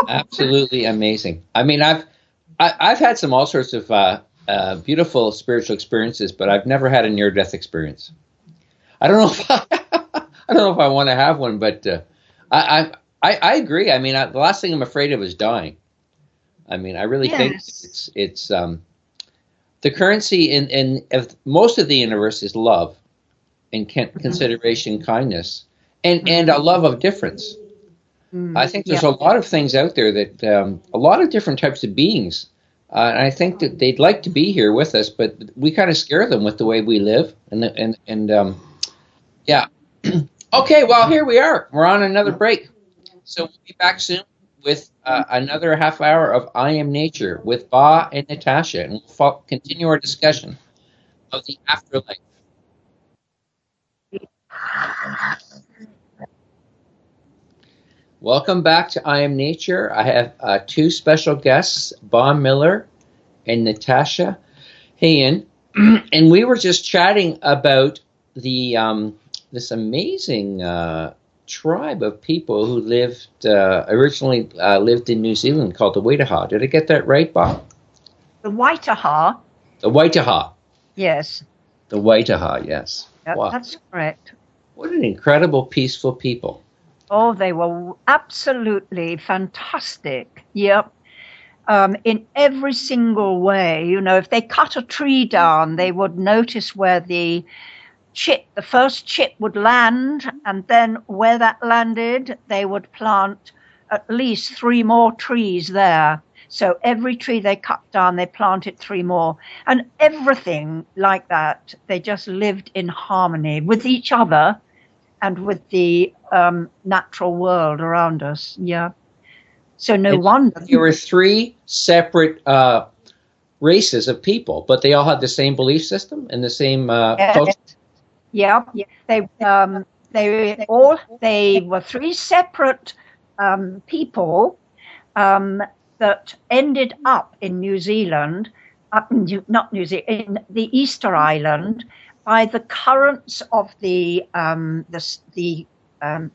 Absolutely amazing. I mean, I've had all sorts of beautiful spiritual experiences, but I've never had a near-death experience. I don't know if I want to have one, but I agree. I mean, the last thing I'm afraid of is dying. I mean, I really think it's the currency in most of the universe is love and consideration, kindness, and a love of difference. I think there's a lot of things out there that a lot of different types of beings. And I think that they'd like to be here with us, but we kind of scare them with the way we live. Yeah. Okay, well, here we are. We're on another break. So we'll be back soon with another half hour of I Am Nature with Ba and Nathascha, and we'll continue our discussion of the afterlife. Welcome back to I Am Nature. I have two special guests, Ba Miller and Nathascha Hayen, and we were just chatting about the this amazing tribe of people who originally lived in New Zealand called the Waitaha. Did I get that right, Ba? The Waitaha. The Waitaha. Yes. The Waitaha, yes. Yep, wow. That's correct. What an incredible, peaceful people. Oh, they were absolutely fantastic. Yep. In every single way. You know, if they cut a tree down, they would notice where the first chip would land, and then where that landed, they would plant at least 3 more trees there. So every tree they cut down, they planted 3 more. And everything like that, they just lived in harmony with each other and with the natural world around us. Yeah. So no wonder. There were 3 separate races of people, but they all had the same belief system and the same culture. Yeah, they were 3 separate people that ended up in New Zealand, not New Zealand, in the Easter Island, by the currents of the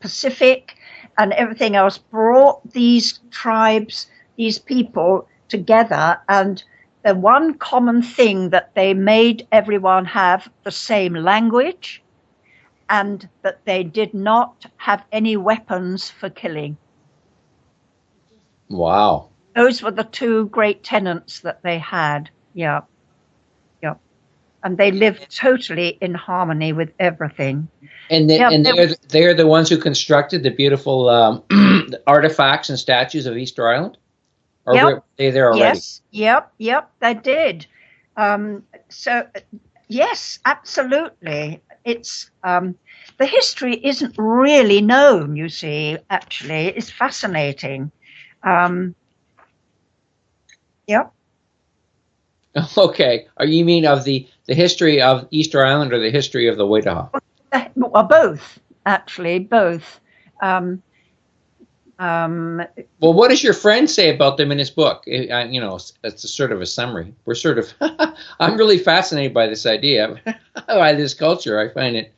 Pacific and everything else, brought these tribes, these people together, and the one common thing that they made everyone have the same language, and that they did not have any weapons for killing. Wow. Those were the 2 great tenets that they had. Yeah. Yeah. And they lived totally in harmony with everything. And they're the ones who constructed the beautiful artifacts and statues of Easter Island? Or were they there already? Yes, yep, they did. So, yes, absolutely. It's the history isn't really known, you see, actually. It's fascinating. Yep. Okay. You mean of the history of Easter Island or the history of the Waitaha? Well, both, actually, both. Well, what does your friend say about them in his book? You know, it's a sort of a summary. We're sort of, I'm really fascinated by this idea, by this culture. I find it,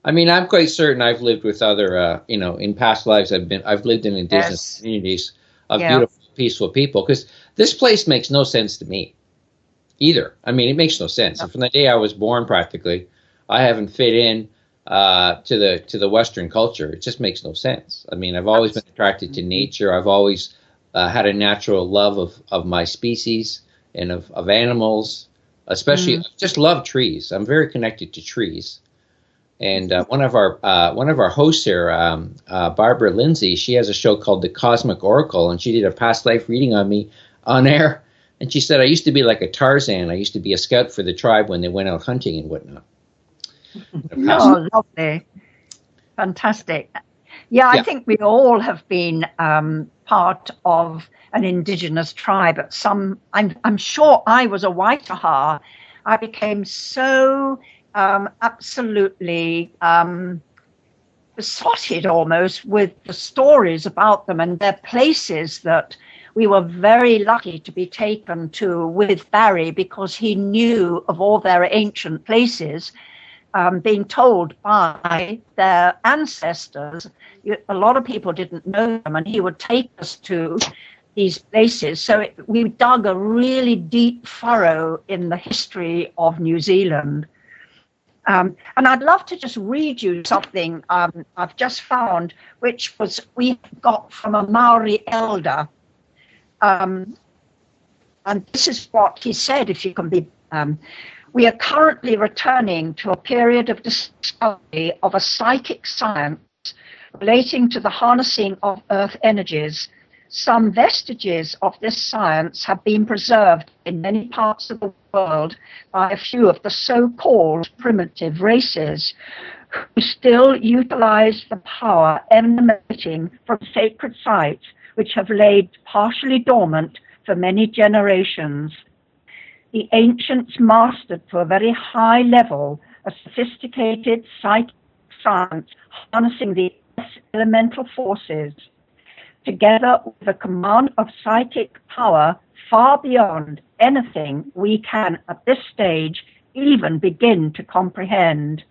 I mean, I'm quite certain I've lived with other, you know, in past lives, I've lived in indigenous communities of beautiful, peaceful people, because this place makes no sense to me either. I mean, it makes no sense. No. From the day I was born, practically, I haven't fit in to the Western culture. It just makes no sense. I mean, I've always been attracted to nature. I've always had a natural love of my species and of animals, especially. I just love trees. I'm very connected to trees. And one of our hosts here, Barbara Lindsay, she has a show called The Cosmic Oracle, and she did a past life reading on me on air. And she said, I used to be like a Tarzan. I used to be a scout for the tribe when they went out hunting and whatnot. Oh, lovely. Fantastic. Yeah, I think we all have been part of an indigenous tribe at some, I'm sure I was a Waitaha. I became so absolutely besotted almost with the stories about them and their places that we were very lucky to be taken to with Barry, because he knew of all their ancient places. Being told by their ancestors, a lot of people didn't know them, and he would take us to these places. So we dug a really deep furrow in the history of New Zealand. And I'd love to just read you something I've just found, which we got from a Maori elder. And this is what he said, if you can be... we are currently returning to a period of discovery of a psychic science relating to the harnessing of earth energies. Some vestiges of this science have been preserved in many parts of the world by a few of the so-called primitive races who still utilize the power emanating from sacred sites which have laid partially dormant for many generations. The ancients mastered to a very high level a sophisticated psychic science harnessing the elemental forces, together with a command of psychic power far beyond anything we can at this stage even begin to comprehend.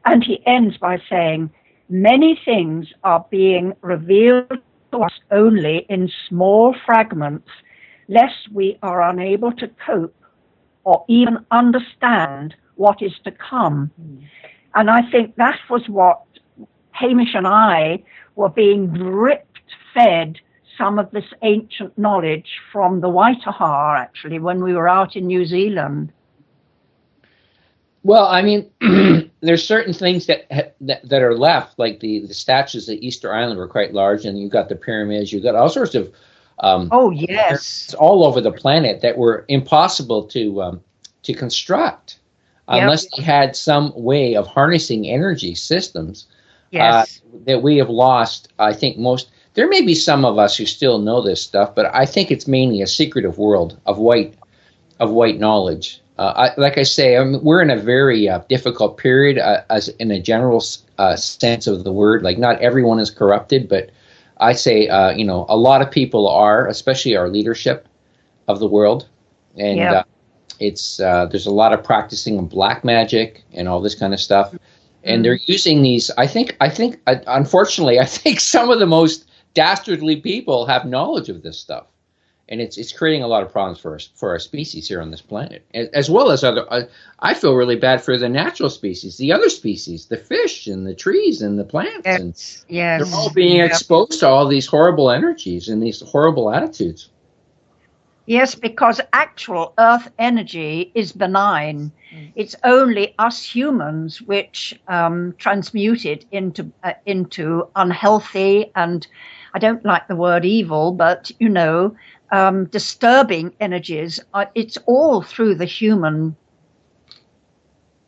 And he ends by saying, many things are being revealed to us only in small fragments, lest we are unable to cope or even understand what is to come. And I think that was what Hamish and I were being fed some of this ancient knowledge from the Waitaha, actually, when we were out in New Zealand. Well, I mean, there's certain things that are left, like the statues at Easter Island were quite large, and you've got the pyramids, you've got all sorts of oh yes, all over the planet that were impossible to construct unless they had some way of harnessing energy systems. Yes, that we have lost. I think most. There may be some of us who still know this stuff, but I think it's mainly a secretive world of white knowledge. Like I say, we're in a very difficult period, as in a general sense of the word. Like, not everyone is corrupted, but I say, a lot of people are, especially our leadership of the world, and it's there's a lot of practicing of black magic and all this kind of stuff. And they're using these. I think. Unfortunately, I think some of the most dastardly people have knowledge of this stuff, and it's creating a lot of problems for our species here on this planet, as well as other. I feel really bad for the natural species, the other species, the fish and the trees and the plants. They're all being exposed to all these horrible energies and these horrible attitudes. Yes, because actual earth energy is benign. It's only us humans which transmute it into unhealthy, and I don't like the word evil, but, disturbing energies. It's all through the human.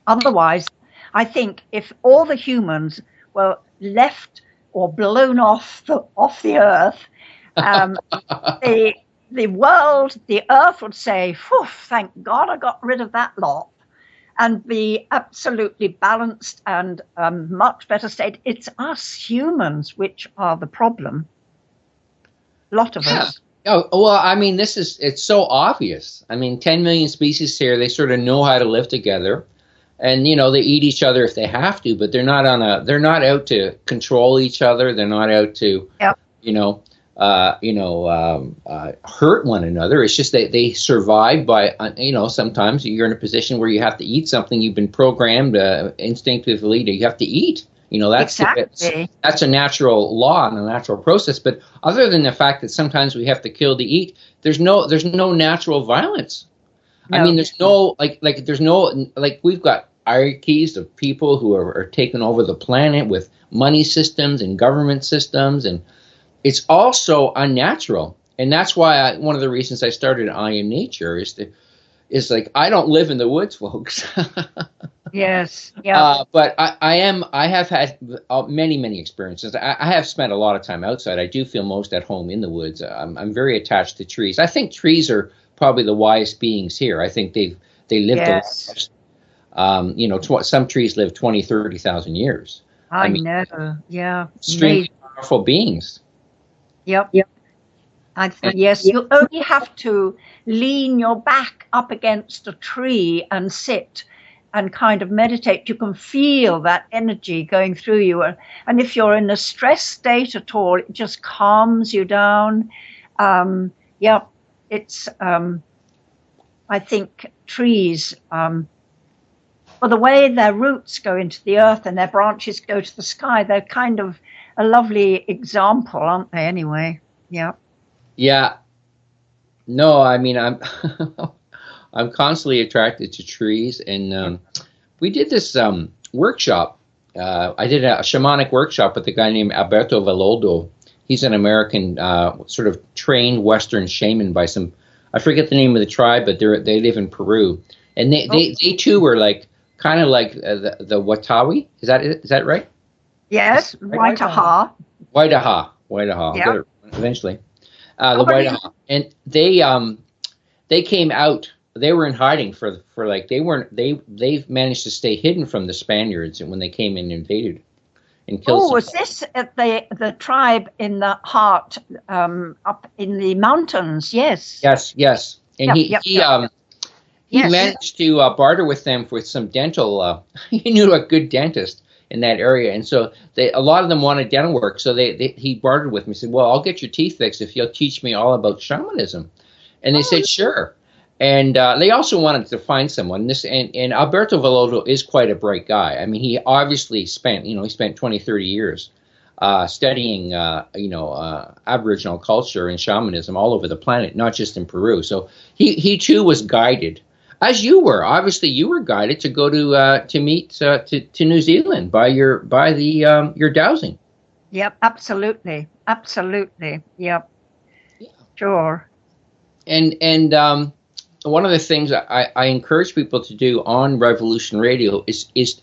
Otherwise, I think if all the humans were left or blown off the earth, the world, the earth would say, phew, thank God I got rid of that lot, and be absolutely balanced and much better state. It's us humans which are the problem. A lot of us. Oh, well, I mean, it's so obvious. I mean, 10 million species here, they sort of know how to live together. And, they eat each other if they have to, but they're not out to control each other. They're not out to, hurt one another. It's just that they survive by, sometimes you're in a position where you have to eat something. You've been programmed instinctively you have to eat. That's a natural law and a natural process. But other than the fact that sometimes we have to kill to eat, there's no natural violence. No. I mean, there's no we've got hierarchies of people who are taking over the planet with money systems and government systems, and it's all so unnatural. And that's why one of the reasons I started I Am Nature is I don't live in the woods, folks. Yes. Yeah. But I have had many experiences. I have spent a lot of time outside. I do feel most at home in the woods. I'm very attached to trees. I think trees are probably the wisest beings here. I think they lived a lot. Some trees live 20, 30,000 years. I know. Yeah. Extremely powerful beings. Yep. Yes, you only have to lean your back up against a tree and sit and kind of meditate. You can feel that energy going through you. And if you're in a stress state at all, it just calms you down. It's, I think trees Well, the way their roots go into the earth and their branches go to the sky, they're kind of a lovely example, aren't they, anyway? Yeah. Yeah. No, I mean, I'm I'm constantly attracted to trees, and we did this workshop. I did a shamanic workshop with a guy named Alberto Valoldo. He's an American sort of trained Western shaman by some, I forget the name of the tribe, but they live in Peru, and they too were like kind of like the Watawi. Is that right? Yes, Waitaha. Waitaha. Yeah. I'll get it eventually. The Waitaha, and they came out. They were in hiding for like they managed to stay hidden from the Spaniards when they came in and invaded and killed. Oh, was this the tribe in the heart up in the mountains? Yes. Yes. And he managed to barter with them for some dental. He knew a good dentist in that area, and so a lot of them wanted dental work. So he bartered with me. Said, "Well, I'll get your teeth fixed if you'll teach me all about shamanism." And they said, "Sure." And they also wanted to find someone. And Alberto Valoldo is quite a bright guy. I mean, he obviously spent 20, 30 years studying, Aboriginal culture and shamanism all over the planet, not just in Peru. So he too was guided, as you were. Obviously, you were guided to go to meet to New Zealand by your dowsing. Yep, absolutely. Yep, sure. And one of the things I encourage people to do on Revolution Radio is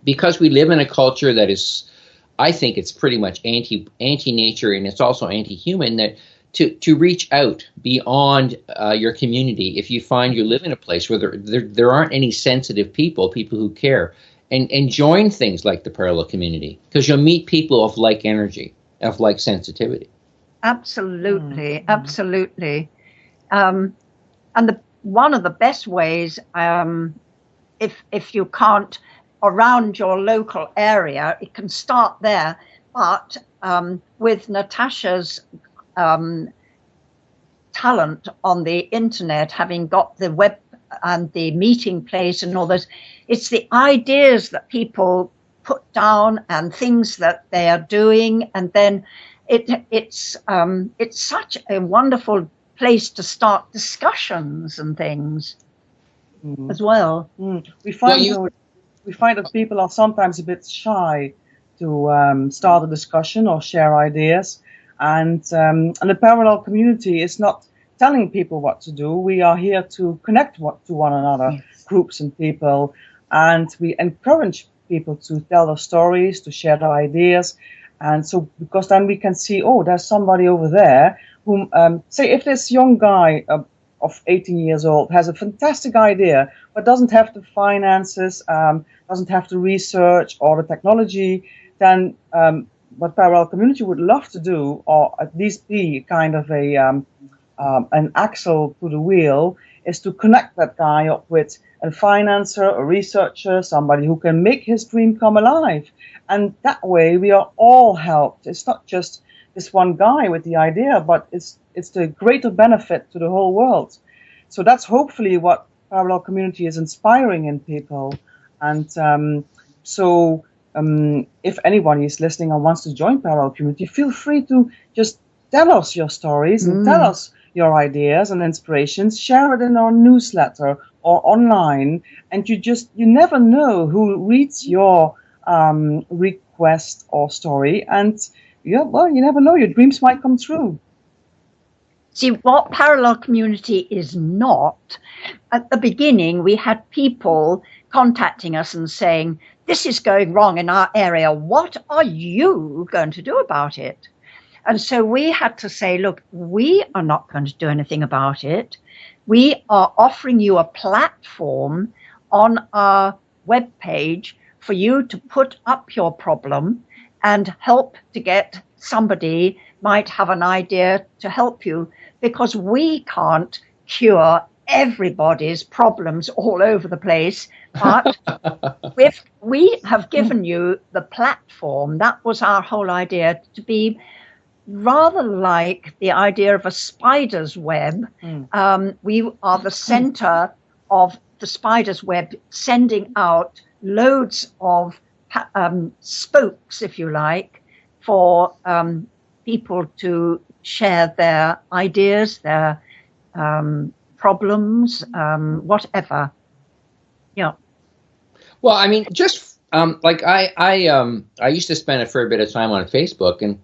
because we live in a culture that is, I think it's pretty much anti-nature, and it's also anti-human, that to reach out beyond your community if you find you live in a place where there aren't any sensitive people who care, and join things like the parallel community, because you'll meet people of like energy, of like sensitivity. Absolutely. And one of the best ways, if you can't around your local area, it can start there. But with Nathascha's talent on the internet, having got the web and the meeting place and all this, it's the ideas that people put down and things that they are doing, and then it's such a wonderful place to start discussions and things as well. We find that people are sometimes a bit shy to start a discussion or share ideas, and the parallel community is not telling people what to do. We are here to connect to one another, groups and people, and we encourage people to tell their stories, to share their ideas, and so because then we can see, oh, there's somebody over there whom, say if this young guy of 18 years old has a fantastic idea, but doesn't have the finances, doesn't have the research or the technology, then what Parallel Community would love to do, or at least be kind of an axle to the wheel, is to connect that guy up with a financer, a researcher, somebody who can make his dream come alive. And that way we are all helped. It's not just this one guy with the idea, but it's the greater benefit to the whole world. So that's hopefully what Parallel Community is inspiring in people. And if anyone is listening and wants to join Parallel Community, feel free to just tell us your stories and tell us your ideas and inspirations. Share it in our newsletter or online, and you never know who reads your request or story, and you never know, your dreams might come true. See, what Parallel Community is not, at the beginning we had people contacting us and saying, this is going wrong in our area, what are you going to do about it? And so we had to say, look, we are not going to do anything about it. We are offering you a platform on our webpage for you to put up your problem and help to get somebody might have an idea to help you, because we can't cure everybody's problems all over the place. But we have given you the platform. That was our whole idea, to be rather like the idea of a spider's web. We are the center of the spider's web, sending out loads of spokes, if you like, for people to share their ideas, their problems, whatever. Yeah. Well, I mean, just like I used to spend a fair bit of time on Facebook, and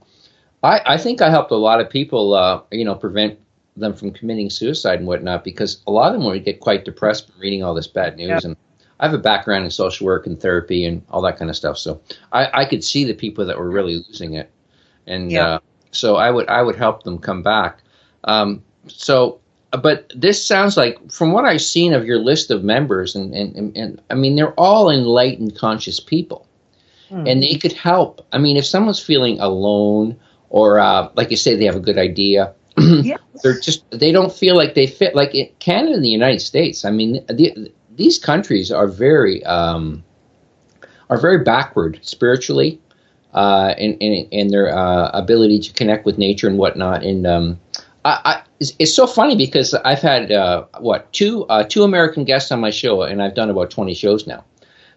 I think I helped a lot of people, prevent them from committing suicide and whatnot, because a lot of them would get quite depressed from reading all this bad news. Yeah. And I have a background in social work and therapy and all that kind of stuff, so I could see the people that were really losing it, and so I would help them come back. But this sounds like, from what I've seen of your list of members, and I mean, they're all enlightened, conscious people, and they could help. I mean, if someone's feeling alone, or like you say, they have a good idea, yes. they don't feel like they fit. Like in Canada and the United States, I mean, these countries are very backward spiritually, in their ability to connect with nature and whatnot. And it's so funny because I've had two American guests on my show, and I've done about 20 shows now.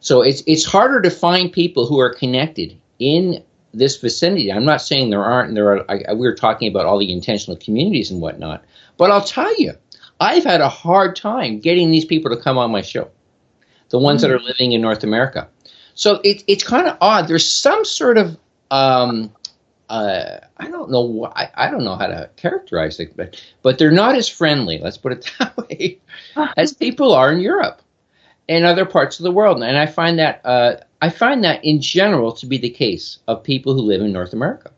So it's harder to find people who are connected in this vicinity. I'm not saying there aren't. We were talking about all the intentional communities and whatnot, but I'll tell you, I've had a hard time getting these people to come on my show, the ones that are living in North America. So it's kind of odd. There's some sort of I don't know how to characterize it, but they're not as friendly, let's put it that way, as people are in Europe and other parts of the world. And I find that in general to be the case of people who live in North America.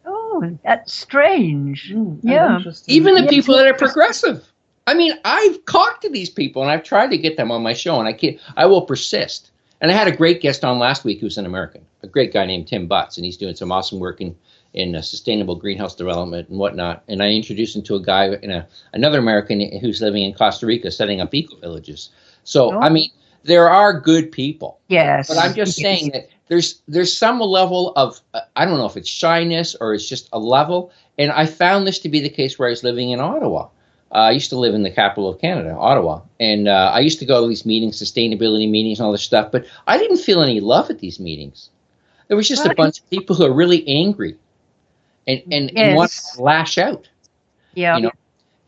Oh, that's strange. Yeah. Even the people that are progressive. I mean, I've talked to these people and I've tried to get them on my show, and I will persist. And I had a great guest on last week who's an American, a great guy named Tim Butts, and he's doing some awesome work in sustainable greenhouse development and whatnot. And I introduced him to a guy, another American who's living in Costa Rica, setting up eco-villages. So, I mean, there are good people. Yes. But I'm just saying that there's some level of, I don't know if it's shyness or it's just a level. And I found this to be the case where I was living in Ottawa. I used to live in the capital of Canada, Ottawa, and I used to go to these meetings, sustainability meetings and all this stuff, but I didn't feel any love at these meetings. There was just a bunch of people who are really angry and want to lash out. Yeah. You know?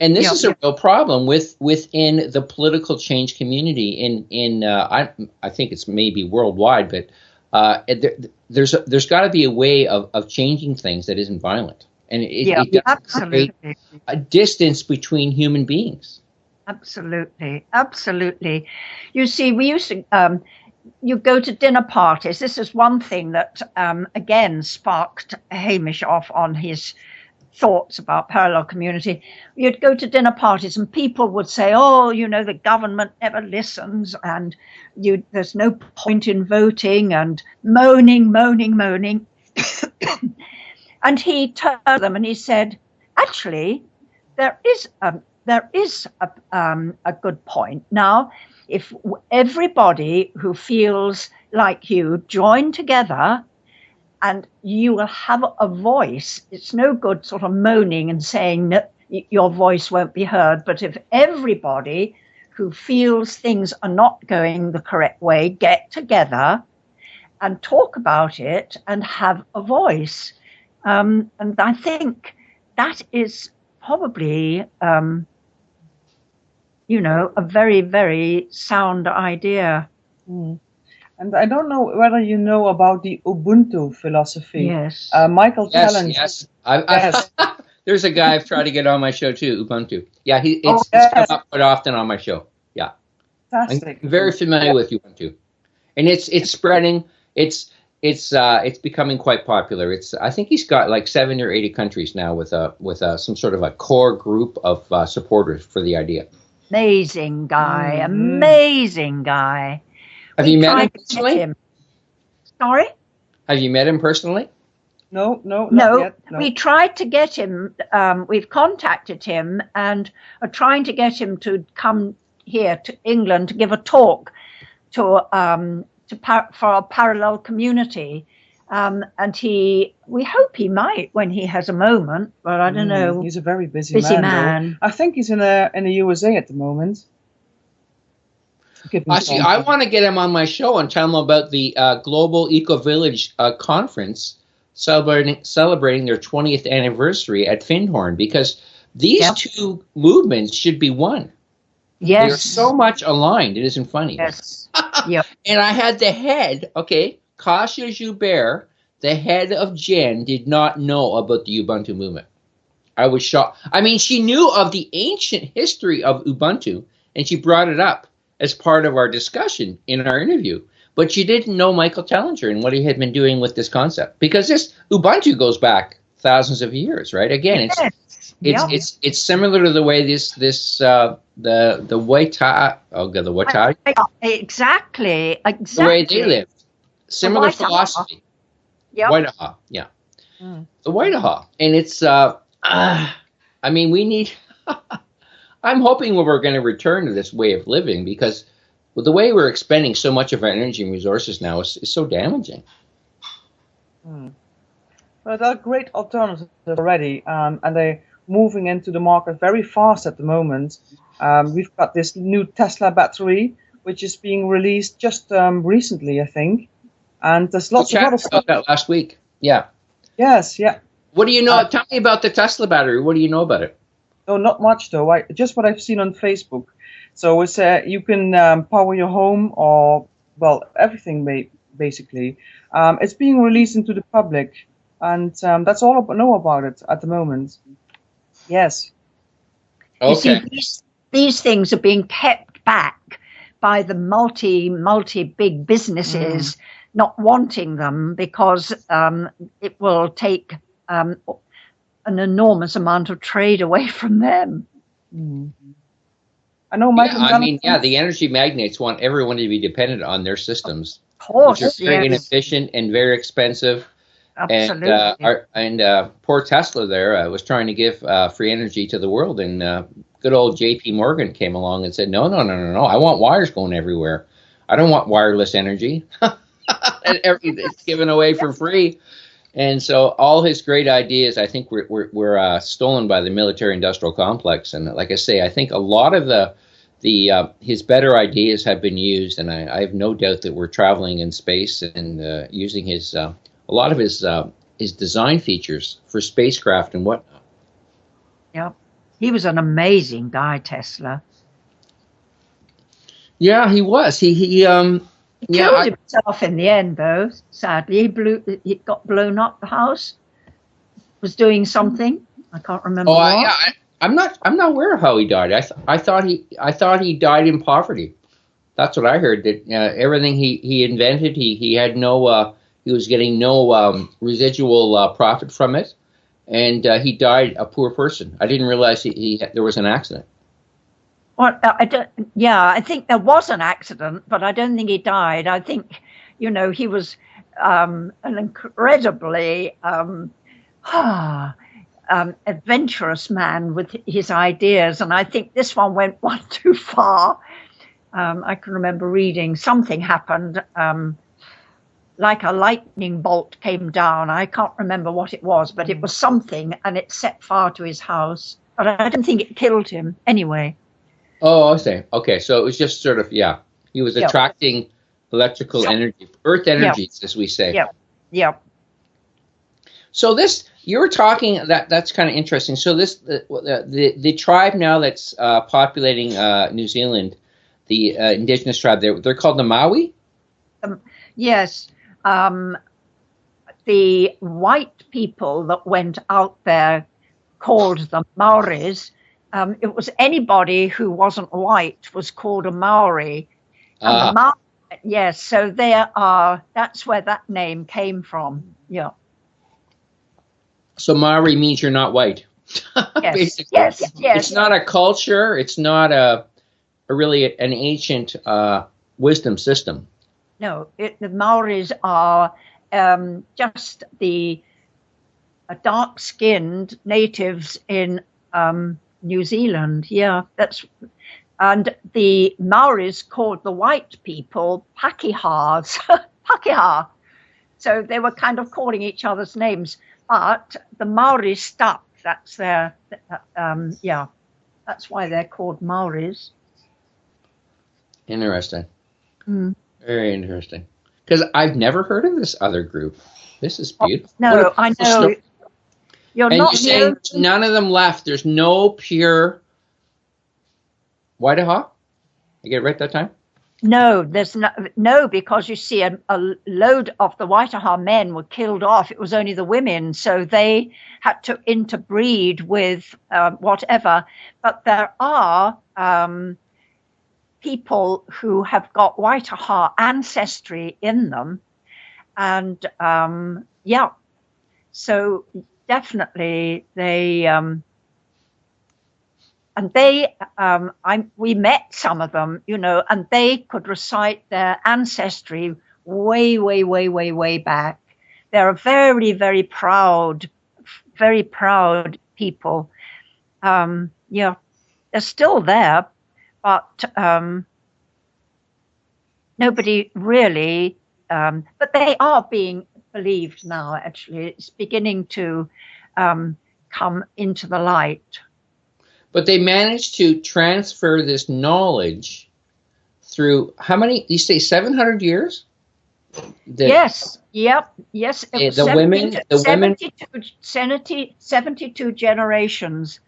And this is a real problem within the political change community I think it's maybe worldwide, but there's got to be a way of changing things that isn't violent. And it absolutely. Create a distance between human beings. Absolutely. Absolutely. You see, we used to, you go to dinner parties. This is one thing that, again, sparked Hamish off on his thoughts about parallel community. You'd go to dinner parties and people would say, oh, the government never listens, and there's no point in voting, and moaning. And he turned to them and he said, actually, there is a good point. Now, if everybody who feels like you join together, and you will have a voice, it's no good sort of moaning and saying that your voice won't be heard. But if everybody who feels things are not going the correct way get together and talk about it and have a voice, and I think that is probably, a very, very sound idea. Mm. And I don't know whether you know about the Ubuntu philosophy. Yes. Michael challenged. Yes. There's a guy I've tried to get on my show too, Ubuntu. Yeah, it's come up quite often on my show. Yeah. Fantastic. I'm very familiar with Ubuntu, and it's spreading. It's becoming quite popular. I think he's got like 70 or 80 countries now with some sort of a core group of supporters for the idea. Amazing guy. Amazing guy. Have you met him personally? Sorry? Have you met him personally? No, not yet. No. We tried to get him. We've contacted him and are trying to get him to come here to England to give a talk for a parallel community. And we hope he might when he has a moment, but I don't know. He's a very busy man. I think he's in the USA at the moment. Actually, I want to get him on my show and tell him about the Global Eco Village Conference celebrating their 20th anniversary at Findhorn, because these two movements should be one. Yes. They're so much aligned. It isn't funny. Yes. Yep. And I had the head, Kasia Joubert, the head of Jen, did not know about the Ubuntu movement. I was shocked. I mean, she knew of the ancient history of Ubuntu, and she brought it up as part of our discussion in our interview. But she didn't know Michael Tellinger and what he had been doing with this concept, because this Ubuntu goes back thousands of years, right? Again, it's similar to the way the Waitara, exactly the way they lived, similar philosophy. Yep. Waitaha, yeah, the Waitaha, and it's I mean, we need. I'm hoping we're going to return to this way of living, because with the way we're expending so much of our energy and resources now is so damaging. Well, there are great alternatives already, and they're moving into the market very fast at the moment. We've got this new Tesla battery, which is being released just recently, I think. And there's lots of other stuff. That last week. Yeah. Yes, yeah. What do you know? Tell me about the Tesla battery. What do you know about it? No, not much though. Just what I've seen on Facebook. So it's you can power your home or, well, everything basically. It's being released into the public, and that's all I know about it at the moment. Yes. Okay. You see, these things are being kept back by the multi big businesses not wanting them, because it will take an enormous amount of trade away from them. I know, Michael. The energy magnates want everyone to be dependent on their systems, of course, which are very inefficient and very expensive. Absolutely. And poor Tesla there was trying to give free energy to the world, and good old J.P. Morgan came along and said, no, I want wires going everywhere. I don't want wireless energy. And it's given away for free. And so all his great ideas, I think, were stolen by the military-industrial complex. And like I say, I think a lot of his better ideas have been used, and I have no doubt that we're traveling in space and using a lot of his design features for spacecraft and whatnot. Yep, he was an amazing guy, Tesla. Yeah, he was. He killed himself in the end, though. Sadly, he got blown up. The house was doing something. I can't remember. I'm not aware of how he died. I thought he died in poverty. That's what I heard. That everything he invented, he had no. He was getting no residual profit from it, and he died a poor person. I didn't realize there was an accident. Well, I think there was an accident, but I don't think he died. I think, he was an incredibly adventurous man with his ideas, and I think this one went one too far. I can remember reading something happened, like a lightning bolt came down. I can't remember what it was, but it was something, and it set fire to his house. But I don't think it killed him anyway. Oh, I see. Okay, so it was just sort of, he was attracting electrical energy, earth energies, as we say. Yeah. So you were talking, that's kind of interesting. So the tribe now that's populating New Zealand, the indigenous tribe, they're called the Maori? Yes. The white people that went out there called the Maoris. It was anybody who wasn't white was called a Maori. And yes, so that's where that name came from. Yeah. So Maori means you're not white. Yes. Basically. Yes. It's not a culture. It's not a really an ancient wisdom system. No, the Maoris are just the dark-skinned natives in New Zealand. Yeah, and the Maoris called the white people Pakihas. Pakeha. So they were kind of calling each other's names, but the Maoris stuck. That's that's why they're called Maoris. Interesting. Very interesting. Because I've never heard of this other group. This is beautiful. No, I know. You're and not you're saying none of them left. There's no pure Whitehaw? You get it right that time? No, there's no, because you see, a load of the Whitehaw men were killed off. It was only the women, so they had to interbreed with whatever. But there are people who have got Whitehaw ancestry in them, and so definitely they. And we met some of them, and they could recite their ancestry way, way, way, way, way back. They're a very, very proud people. They're still there, but nobody really, but they are being believed now, actually. It's beginning to come into the light. But they managed to transfer this knowledge through how many? You say 700 years? Yes. Yep. Yes. It was 72 generations.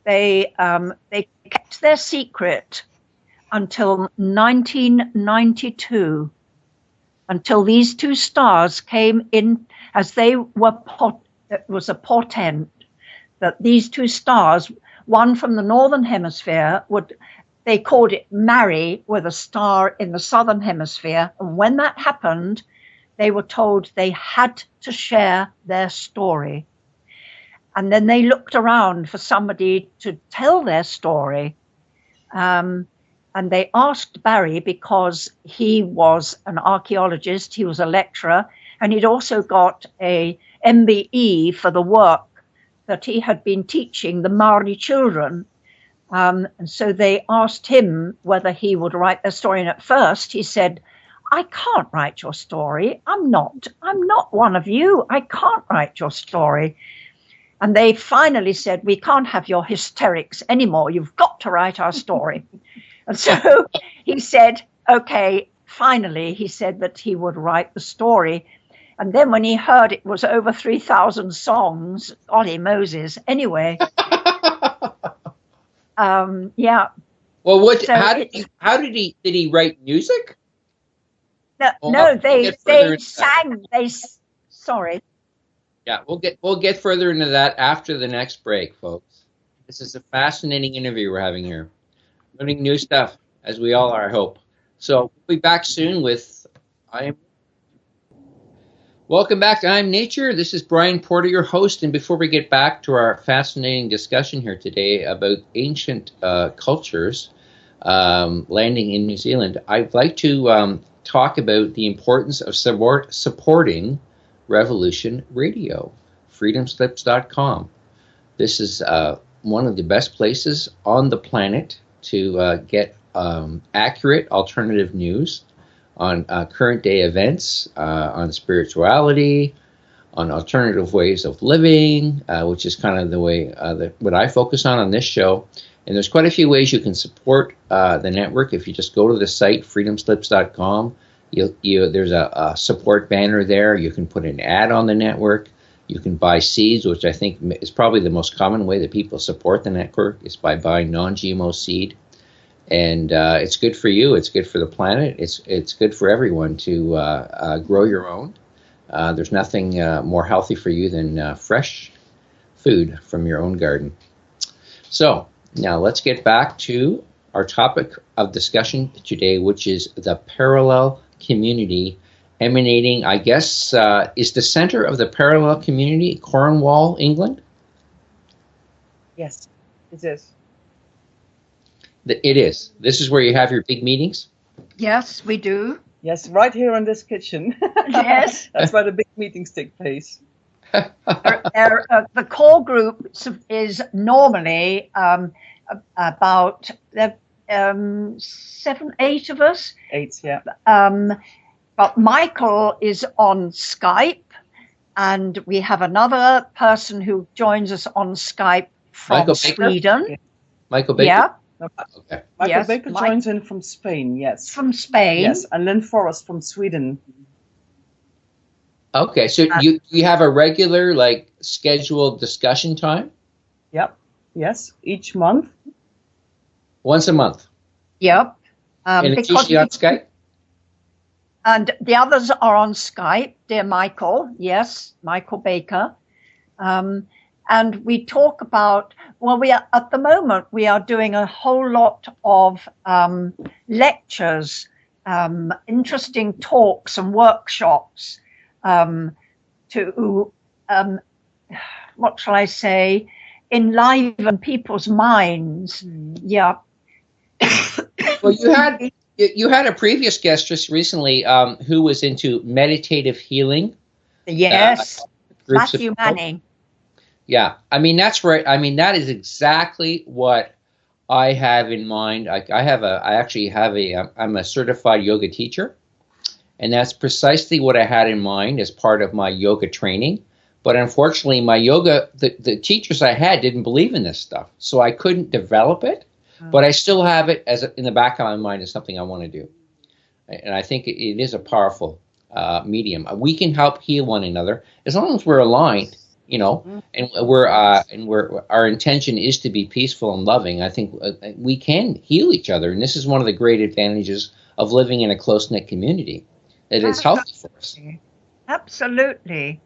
They kept their secret until 1992, until these two stars came in, as they were. It was a portent that these two stars, one from the northern hemisphere, they called it marry with a star in the southern hemisphere. And when that happened, they were told they had to share their story. And then they looked around for somebody to tell their story. And they asked Barry, because he was an archaeologist, he was a lecturer, and he'd also got a MBE for the work that he had been teaching the Maori children. And so they asked him whether he would write their story. And at first he said, I can't write your story. I'm not one of you. I can't write your story. And they finally said, we can't have your hysterics anymore. You've got to write our story. And so he said, okay, finally he said that he would write the story. And then when he heard it was over 3,000 songs, Ollie Moses. Anyway, yeah. Well, how did he write music? No, they sang. Sorry. Yeah, we'll get further into that after the next break, folks. This is a fascinating interview we're having here, learning new stuff, as we all are, I hope. So we'll be back soon with Welcome back to I'm Nature. This is Brian Porter, your host. And before we get back to our fascinating discussion here today about ancient cultures landing in New Zealand, I'd like to talk about the importance of supporting Revolution Radio, freedomslips.com. This is one of the best places on the planet to get accurate alternative news on current day events, on spirituality, on alternative ways of living, which is kind of the way what I focus on this show. And there's quite a few ways you can support the network. If you just go to the site, freedomslips.com, there's a support banner there. You can put an ad on the network. You can buy seeds, which I think is probably the most common way that people support the network, is by buying non-GMO seed. And it's good for you. It's good for the planet. It's good for everyone to grow your own. There's nothing more healthy for you than fresh food from your own garden. So now let's get back to our topic of discussion today, which is the parallel community emanating, I guess, is the center of the parallel community Cornwall, England? Yes, it is. It is. This is where you have your big meetings? Yes, we do. Yes, right here in this kitchen. Yes. That's where the big meetings take place. The core group is normally about 7, 8 of us. 8, yeah. But Michael is on Skype, and we have another person who joins us on Skype from Sweden. Michael Baker? Yeah. Okay. Michael Yes, Baker joins in from Spain, yes. From Spain. Yes, and Lynn Forrest from Sweden. Okay, so you have a regular, like, scheduled discussion time? Yep. Yes, each month. Once a month? Yep. And it's usually on Skype? And the others are on Skype, dear Michael. Yes, Michael Baker. And we talk about, well, at the moment, we are doing a whole lot of lectures, interesting talks and workshops to, what shall I say, enliven people's minds. Yeah. Well, you had a previous guest just recently who was into meditative healing. Yes, groups of Matthew people. Manning. Yeah, I mean that's right. I mean that is exactly what I have in mind. I'm a certified yoga teacher, and that's precisely what I had in mind as part of my yoga training. But unfortunately, the teachers I had didn't believe in this stuff, so I couldn't develop it. But I still have it in the back of my mind as something I want to do, and I think it is a powerful medium. We can help heal one another as long as we're aligned. And our intention is to be peaceful and loving. I think we can heal each other, and this is one of the great advantages of living in a close-knit community. That it's healthy for us. Absolutely.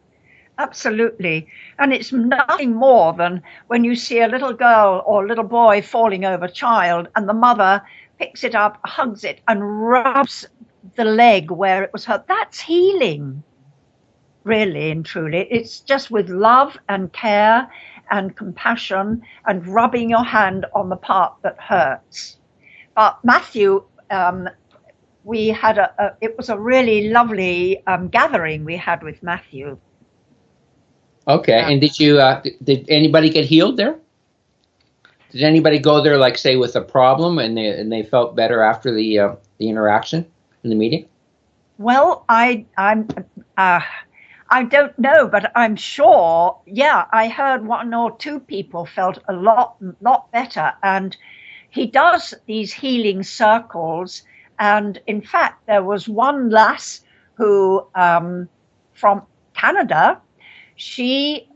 Absolutely. And it's nothing more than when you see a little girl or little boy falling over a child and the mother picks it up, hugs it, and rubs the leg where it was hurt. That's healing. Really and truly. It's just with love and care and compassion and rubbing your hand on the part that hurts. But Matthew, we had it was a really lovely gathering we had with Matthew. Okay, and did anybody get healed there? Did anybody go there, like, say, with a problem and they felt better after the interaction in the meeting? Well, I don't know, but I'm sure. Yeah, I heard one or two people felt a lot better, and he does these healing circles. And in fact, there was one lass who from Canada. She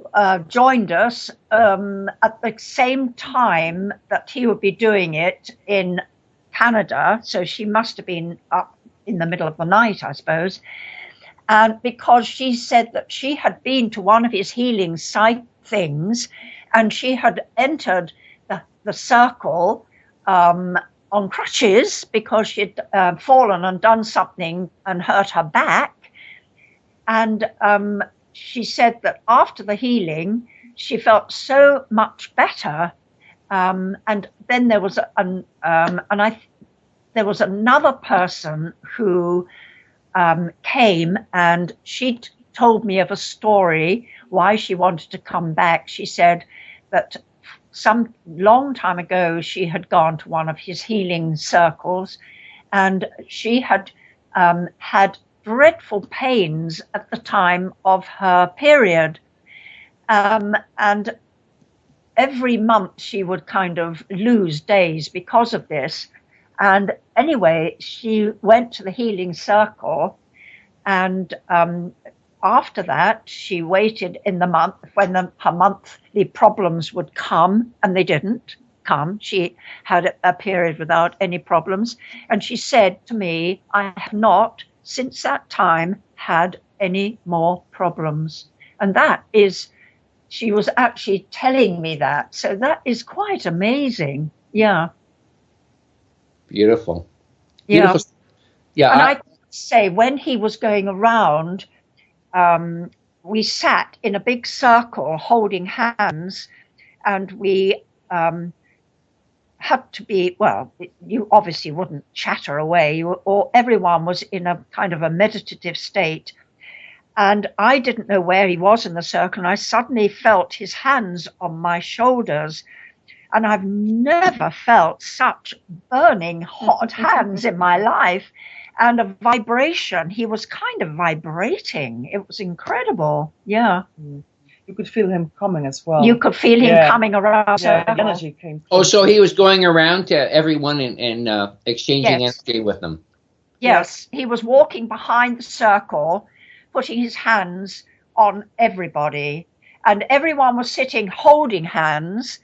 joined us at the same time that he would be doing it in Canada. So she must have been up in the middle of the night, I suppose. And because she said that she had been to one of his healing site things and she had entered the circle on crutches because she'd fallen and done something and hurt her back. And she said that after the healing, she felt so much better. And then there was there was another person who came, and she told me of a story why she wanted to come back. She said that some long time ago she had gone to one of his healing circles, and she had had dreadful pains at the time of her period. And every month she would kind of lose days because of this. And anyway, she went to the healing circle, and after that, she waited in the month when her monthly problems would come, and they didn't come. She had a period without any problems. And she said to me, I have not since that time had any more problems. And that is, she was actually telling me that. So that is quite amazing. Yeah. Beautiful. Yeah. Yeah. And I say, when he was going around, we sat in a big circle holding hands, and we had to be, well, you obviously wouldn't chatter away, or everyone was in a kind of a meditative state. And I didn't know where he was in the circle, and I suddenly felt his hands on my shoulders. And I've never felt such burning hot hands in my life, and a vibration. He was kind of vibrating. It was incredible. Yeah. You could feel him coming as well. You could feel him coming around. Yeah, the energy came through. Oh, so he was going around to everyone and exchanging energy with them. Yes, he was walking behind the circle, putting his hands on everybody. And everyone was sitting holding hands,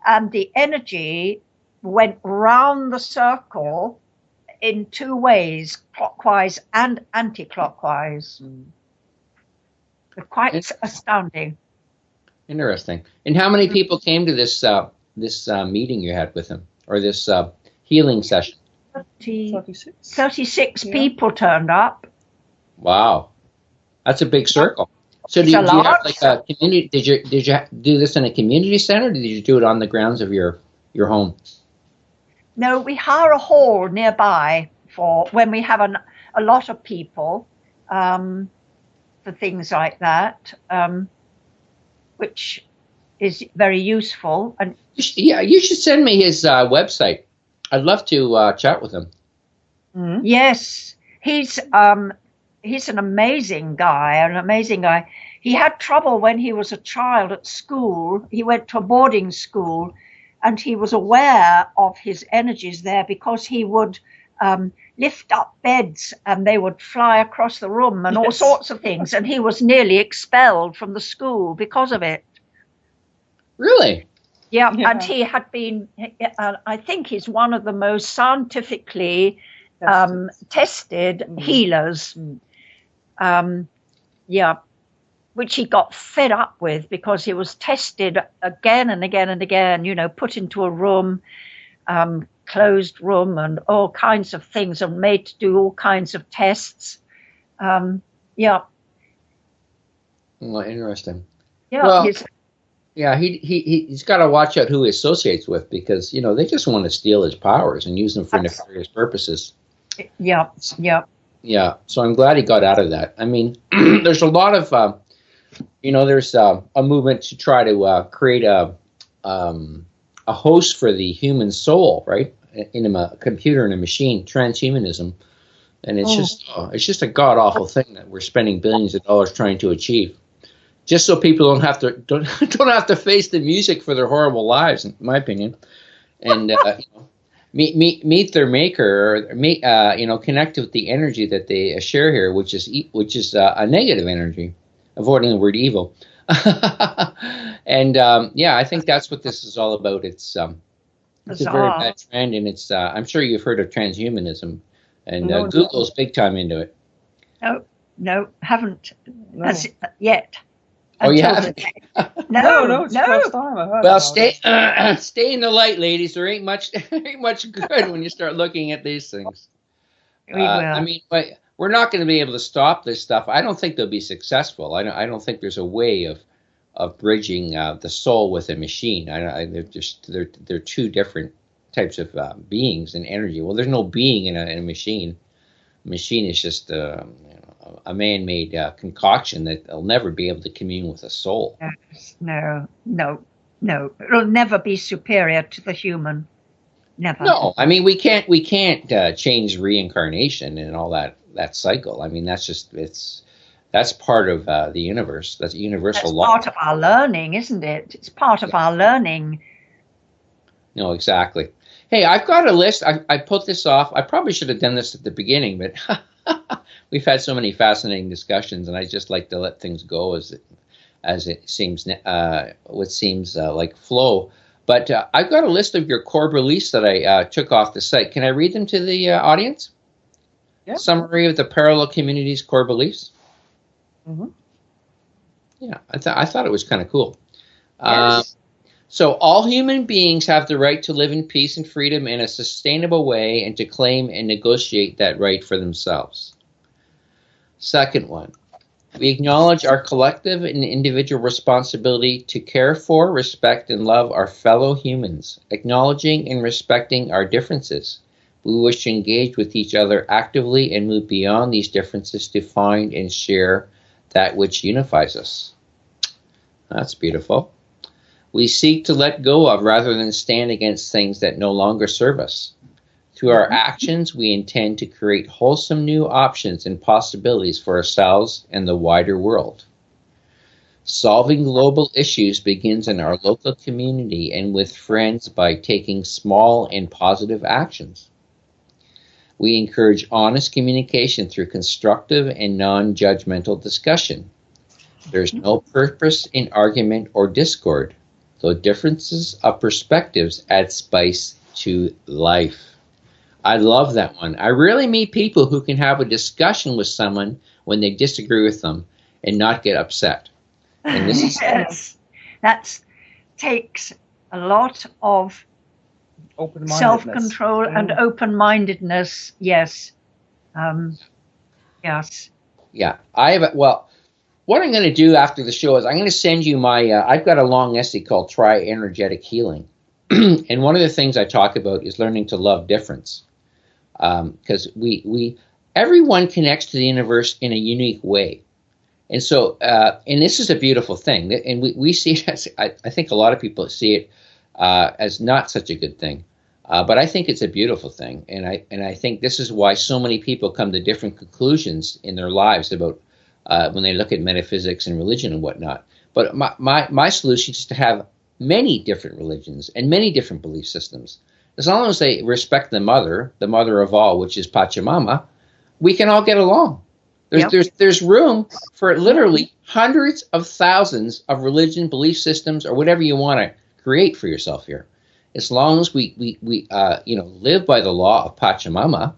and the energy went round the circle in two ways, clockwise and anti-clockwise. Quite astounding. Interesting. And how many people came to this meeting you had with him, or this healing session? 36 people turned up. Wow, that's a big circle. So do you have like a community? Did you do this in a community center, or did you do it on the grounds of your home? No, we hire a hall nearby for when we have a lot of people for things like that, which is very useful. And you should send me his website. I'd love to chat with him. Mm-hmm. Yes, he's an amazing guy. He had trouble when he was a child at school. He went to a boarding school, and he was aware of his energies there because he would lift up beds and they would fly across the room and all sorts of things. And he was nearly expelled from the school because of it. Really? Yeah. And he had been, I think he's one of the most scientifically tested healers. Which he got fed up with because he was tested again and again and again, put into a room, closed room and all kinds of things, and made to do all kinds of tests. Well, interesting. Yeah. Well, he's got to watch out who he associates with, because, they just want to steal his powers and use them for nefarious purposes. Yeah. Yeah. So I'm glad he got out of that. I mean, there's a lot of, there's a movement to try to create a host for the human soul, right? In a computer and a machine, transhumanism, and it's just a god awful thing that we're spending billions of dollars trying to achieve, just so people don't have to face the music for their horrible lives, in my opinion, and meet their maker, or connect with the energy that they share here, which is a negative energy, avoiding the word evil. And I think that's what this is all about. It's a very bad trend, and it's I'm sure you've heard of transhumanism, and Google's big time into it. No, haven't as yet. Oh, you haven't? No, it's the first time I heard. Well, stay in the light, ladies. There ain't much good when you start looking at these things. We will. I mean, but we're not going to be able to stop this stuff. I don't think they'll be successful. I don't think there's a way of bridging the soul with a machine. They're two different types of beings and energy. Well, there's no being in a machine. A machine is just a man-made concoction that will never be able to commune with a soul. No. It'll never be superior to the human. Never. No, I mean we can't change reincarnation and all that cycle. I mean that's part of the universe. That's universal law. Part of our learning, isn't it? It's part of our learning. No, exactly. Hey, I've got a list. I put this off. I probably should have done this at the beginning, but we've had so many fascinating discussions, and I just like to let things go as it seems, what seems like flow. But I've got a list of your core beliefs that I took off the site. Can I read them to the audience? Yeah. Summary of the parallel community's core beliefs. Mm-hmm. Yeah, I thought it was kind of cool. Yes. So all human beings have the right to live in peace and freedom in a sustainable way, and to claim and negotiate that right for themselves. Second one, we acknowledge our collective and individual responsibility to care for, respect, and love our fellow humans, acknowledging and respecting our differences. We wish to engage with each other actively and move beyond these differences to find and share that which unifies us. That's beautiful. We seek to let go of rather than stand against things that no longer serve us. Through our actions, we intend to create wholesome new options and possibilities for ourselves and the wider world. Solving global issues begins in our local community and with friends by taking small and positive actions. We encourage honest communication through constructive and non-judgmental discussion. There's no purpose in argument or discord, though differences of perspectives add spice to life. I love that one. I really meet people who can have a discussion with someone when they disagree with them and not get upset. And this is yes, that takes a lot of self-control and open-mindedness. Yes. Yes. Yeah. What I'm going to do after the show is I'm going to send you my, I've got a long essay called Try Energetic Healing. And one of the things I talk about is learning to love difference. Because everyone connects to the universe in a unique way. And so, and this is a beautiful thing. And we see it as, I think a lot of people see it as not such a good thing. But I think it's a beautiful thing. And I think this is why so many people come to different conclusions in their lives about when they look at metaphysics and religion and whatnot. But my solution is to have many different religions and many different belief systems. As long as they respect the mother of all, which is Pachamama, we can all get along. There's room for literally hundreds of thousands of religion, belief systems, or whatever you want to create for yourself here. As long as we live by the law of Pachamama,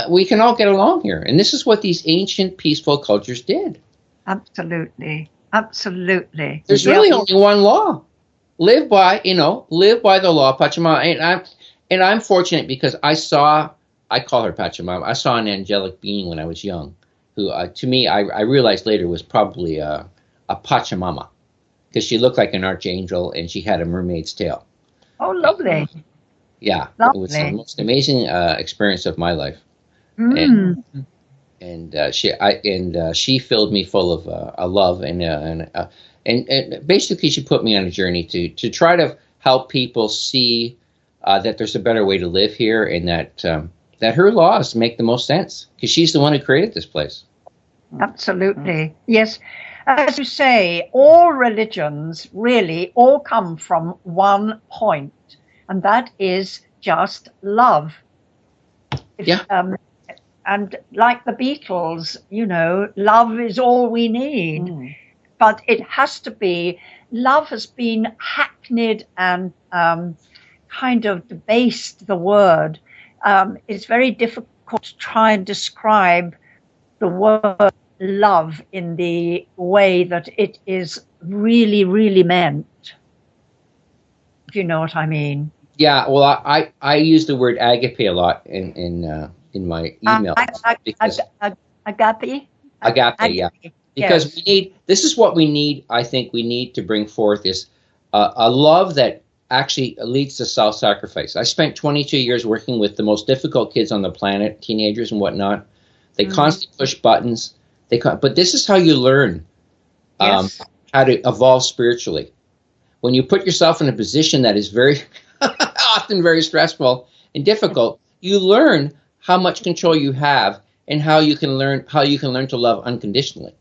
we can all get along here. And this is what these ancient peaceful cultures did. Absolutely. Absolutely. There's really only one law. Live by the law of Pachamama. And I'm fortunate because I call her Pachamama. I saw an angelic being when I was young, who to me, I realized later was probably a Pachamama, because she looked like an archangel and she had a mermaid's tail. Oh, lovely. Yeah. Lovely. It was the most amazing experience of my life. And she filled me full of love and basically she put me on a journey to try to help people see that there's a better way to live here, and that her laws make the most sense because she's the one who created this place. Absolutely. Yes. As you say, all religions really all come from one point, and that is just love. And like the Beatles, love is all we need. But it has to be, love has been hackneyed and kind of debased, the word. It's very difficult to try and describe the word love in the way that it is really, really meant. If you know what I mean. Yeah, well, I use the word agape a lot in my email. Agape? Agape, yeah. Because this is what we need, I think we need to bring forth is a love that actually leads to self-sacrifice. I spent 22 years working with the most difficult kids on the planet, teenagers and whatnot. They constantly push buttons. But this is how you learn how to evolve spiritually. When you put yourself in a position that is very, often very stressful and difficult, you learn how much control you have and how you can learn to love unconditionally,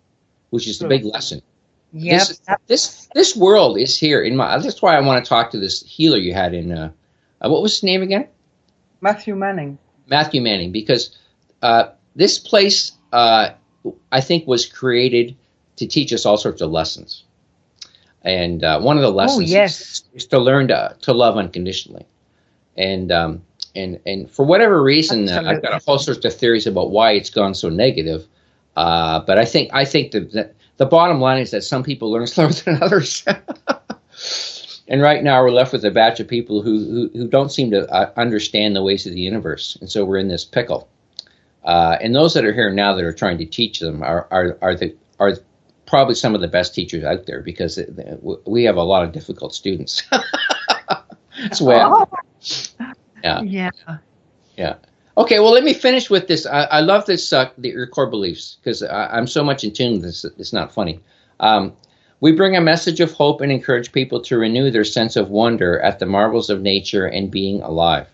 which is the big lesson. Yep. This world is here. That's why I want to talk to this healer you had in, what was his name again? Matthew Manning. Matthew Manning, because this place, I think, was created to teach us all sorts of lessons. And one of the lessons is to learn to love unconditionally. And for whatever reason, I've got a whole sorts of theories about why it's gone so negative. But I think that the bottom line is that some people learn slower than others. And right now we're left with a batch of people who don't seem to understand the ways of the universe. And so we're in this pickle. And those that are here now that are trying to teach them are probably some of the best teachers out there, because we have a lot of difficult students. That's the way Yeah. Okay, well, let me finish with this. I love this, your core beliefs, because I'm so much in tune with this, it's not funny. We bring a message of hope and encourage people to renew their sense of wonder at the marvels of nature and being alive.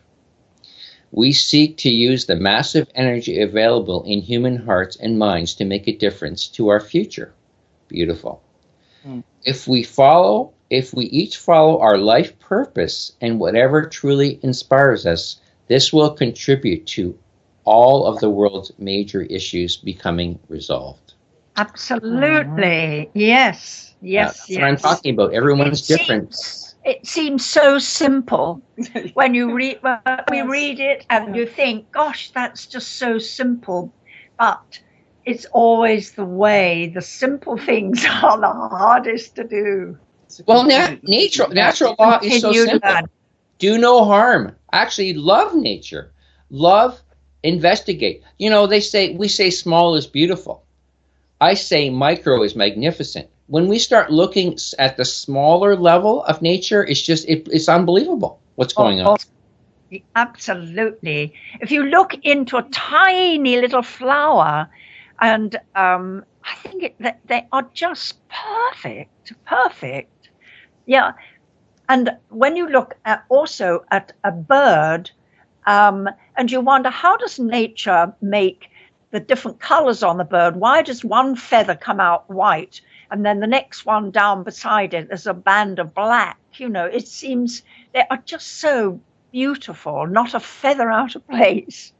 We seek to use the massive energy available in human hearts and minds to make a difference to our future. Beautiful. If we each follow our life purpose and whatever truly inspires us, this will contribute to all of the world's major issues becoming resolved. Absolutely. Yes. That's what I'm talking about. Everyone's different. It seems so simple when we read it and you think, gosh, that's just so simple. But it's always the simple things are the hardest to do. Well, natural law is so simple. Do no harm. Actually, love nature. Love, investigate. We say small is beautiful. I say micro is magnificent. When we start looking at the smaller level of nature, it's unbelievable what's going on. Absolutely. If you look into a tiny little flower, and I think they are just perfect. Yeah. And when you look also at a bird, and you wonder, how does nature make the different colors on the bird? Why does one feather come out white and then the next one down beside it is a band of black? It seems they are just so beautiful, not a feather out of place.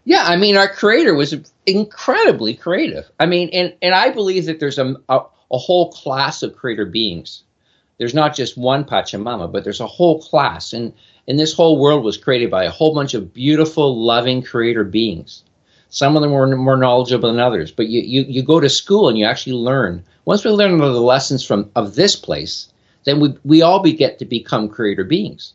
Yeah, I mean, our creator was incredibly creative. I mean, and I believe that there's a whole class of creator beings. There's not just one Pachamama, but there's a whole class. And this whole world was created by a whole bunch of beautiful, loving creator beings. Some of them were more knowledgeable than others. But you go to school and you actually learn. Once we learn the lessons of this place, then we all get to become creator beings.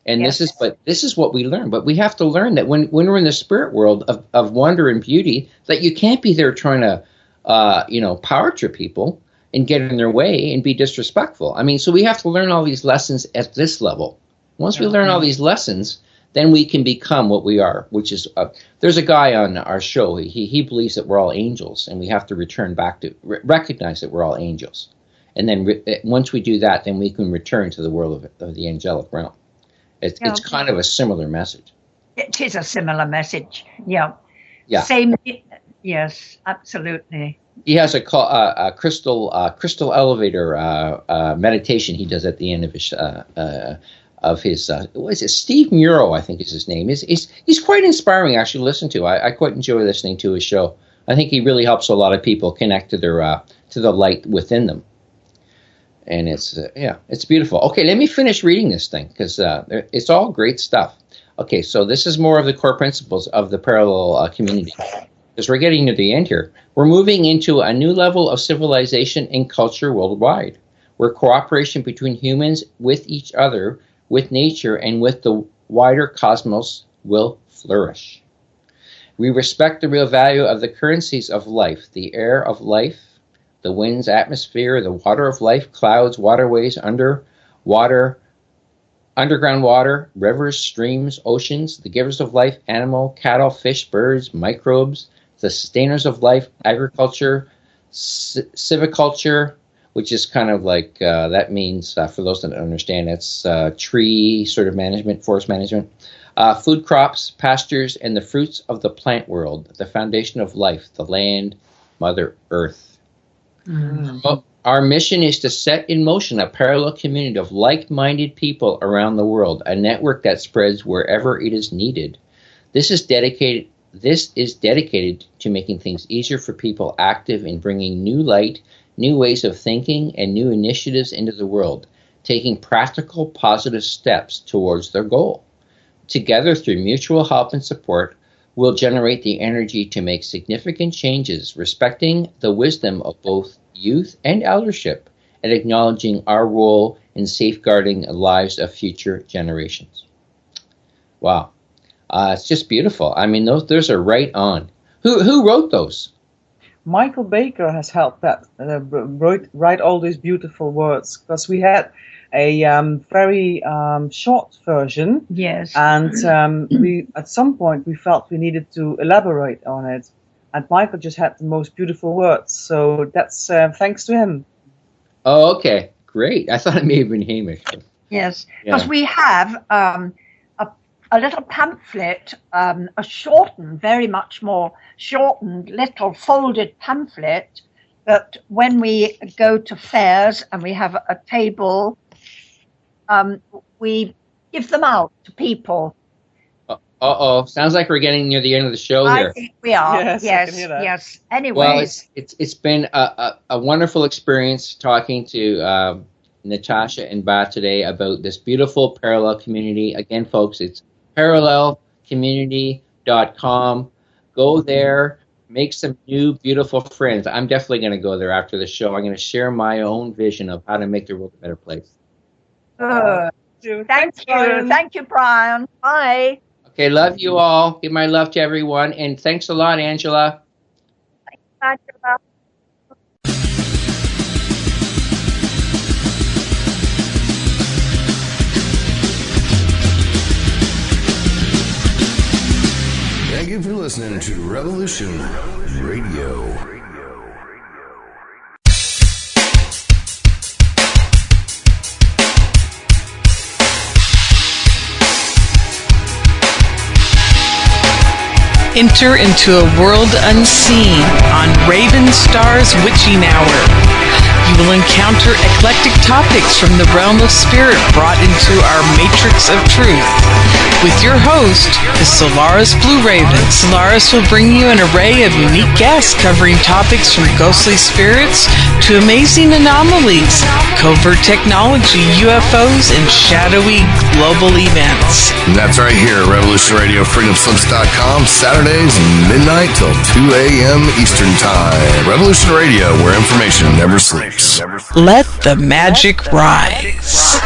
And yes. This is what we learn. But we have to learn that when we're in the spirit world of wonder and beauty, that you can't be there trying to power trip people and get in their way and be disrespectful. I mean, so we have to learn all these lessons at this level. Once we learn all these lessons, then we can become what we are, which is, there's a guy on our show, he believes that we're all angels, and we have to return back to, recognize that we're all angels. And then once we do that, then we can return to the world of the angelic realm. It's kind of a similar message. It is a similar message, yeah. Same, yes, absolutely. He has a crystal elevator meditation he does at the end of his what is it? Steve Muro, I think is his name. He's quite inspiring actually to listen to. I quite enjoy listening to his show. I think he really helps a lot of people connect to their to the light within them. And it's beautiful. Okay, let me finish reading this thing because it's all great stuff. Okay, so this is more of the core principles of the parallel community. Because we're getting to the end here. We're moving into a new level of civilization and culture worldwide, where cooperation between humans with each other, with nature, and with the wider cosmos will flourish. We respect the real value of the currencies of life, the air of life, the wind's atmosphere, the water of life, clouds, waterways, underground water, rivers, streams, oceans, the givers of life, animal, cattle, fish, birds, microbes, the sustainers of life, agriculture, civiculture, which is kind of like, that means, for those that don't understand, it's tree sort of management, forest management, food crops, pastures, and the fruits of the plant world, the foundation of life, the land, Mother Earth. Mm-hmm. Our mission is to set in motion a parallel community of like-minded people around the world, a network that spreads wherever it is needed. This is dedicated to making things easier for people active in bringing new light, new ways of thinking, and new initiatives into the world, taking practical, positive steps towards their goal. Together, through mutual help and support, we'll generate the energy to make significant changes, respecting the wisdom of both youth and eldership, and acknowledging our role in safeguarding the lives of future generations. Wow. It's just beautiful. I mean, those are right on. Who wrote those? Michael Baker has helped that write all these beautiful words, because we had a very short version. Yes. And we at some point we felt we needed to elaborate on it, and Michael just had the most beautiful words. So that's thanks to him. Oh, okay, great. I thought it may have been Hamish. Yes, because we have a little pamphlet, a shortened, very much more shortened little folded pamphlet that when we go to fairs and we have a table, we give them out to people. Sounds like we're getting near the end of the show here. I think we are. Yes, I can hear that. Yes. Anyway, Well, it's been a wonderful experience talking to Nathascha and Ba today about this beautiful parallel community. Again, folks, it's parallelcommunity.com. Go there, make some new beautiful friends. I'm definitely going to go there after the show. I'm going to share my own vision of how to make the world a better place. thank you. Thank you, Brian. Bye. Okay, love you all. Give my love to everyone. And thanks a lot, Angela. Thank you, Angela. Thank you for listening to Revolution Radio. Enter into a world unseen on Raven Star's Witching Hour. You will encounter eclectic topics from the realm of spirit brought into our matrix of truth. With your host, the Solaris Blue Raven. Solaris will bring you an array of unique guests covering topics from ghostly spirits to amazing anomalies, covert technology, UFOs, and shadowy global events. And that's right here, Revolution Radio, freedomslips.com, Saturdays, midnight till 2 a.m. Eastern Time. Revolution Radio, where information never sleeps. Let the magic rise.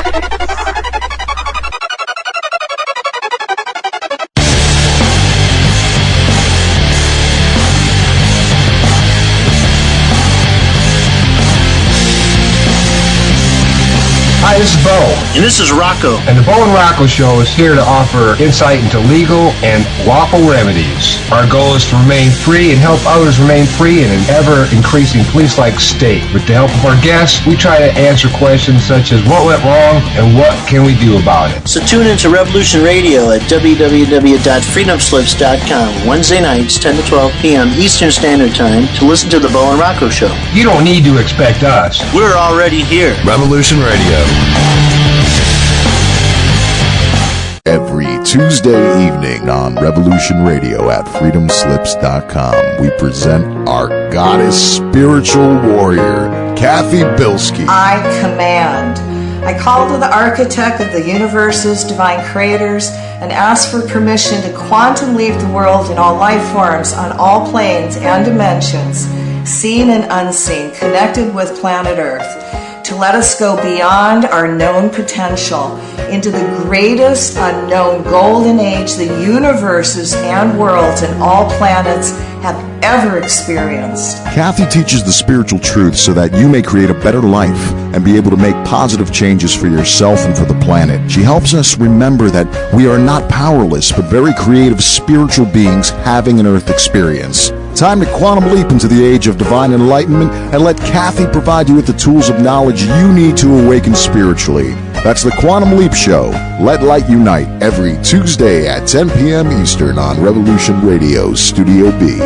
Hi, this is Bo. And this is Rocco. And the Bo and Rocco Show is here to offer insight into legal and lawful remedies. Our goal is to remain free and help others remain free in an ever-increasing police-like state. With the help of our guests, we try to answer questions such as what went wrong and what can we do about it. So tune into Revolution Radio at www.freedomslips.com Wednesday nights, 10 to 12 p.m. Eastern Standard Time to listen to the Bo and Rocco Show. You don't need to expect us. We're already here. Revolution Radio. Every Tuesday evening on Revolution Radio at freedomslips.com, we present our goddess spiritual warrior, Kathy Bilski. I command. I call to the architect of the universe's divine creators and ask for permission to quantum leap the world in all life forms on all planes and dimensions, seen and unseen, connected with planet Earth, to let us go beyond our known potential into the greatest unknown golden age the universes and worlds and all planets have ever experienced. Kathy teaches the spiritual truth so that you may create a better life and be able to make positive changes for yourself and for the planet. She helps us remember that we are not powerless, but very creative spiritual beings having an Earth experience. Time to quantum leap into the age of divine enlightenment and let Kathy provide you with the tools of knowledge you need to awaken spiritually. That's the Quantum Leap Show. Let Light Unite every Tuesday at 10 p.m. Eastern on Revolution Radio Studio B.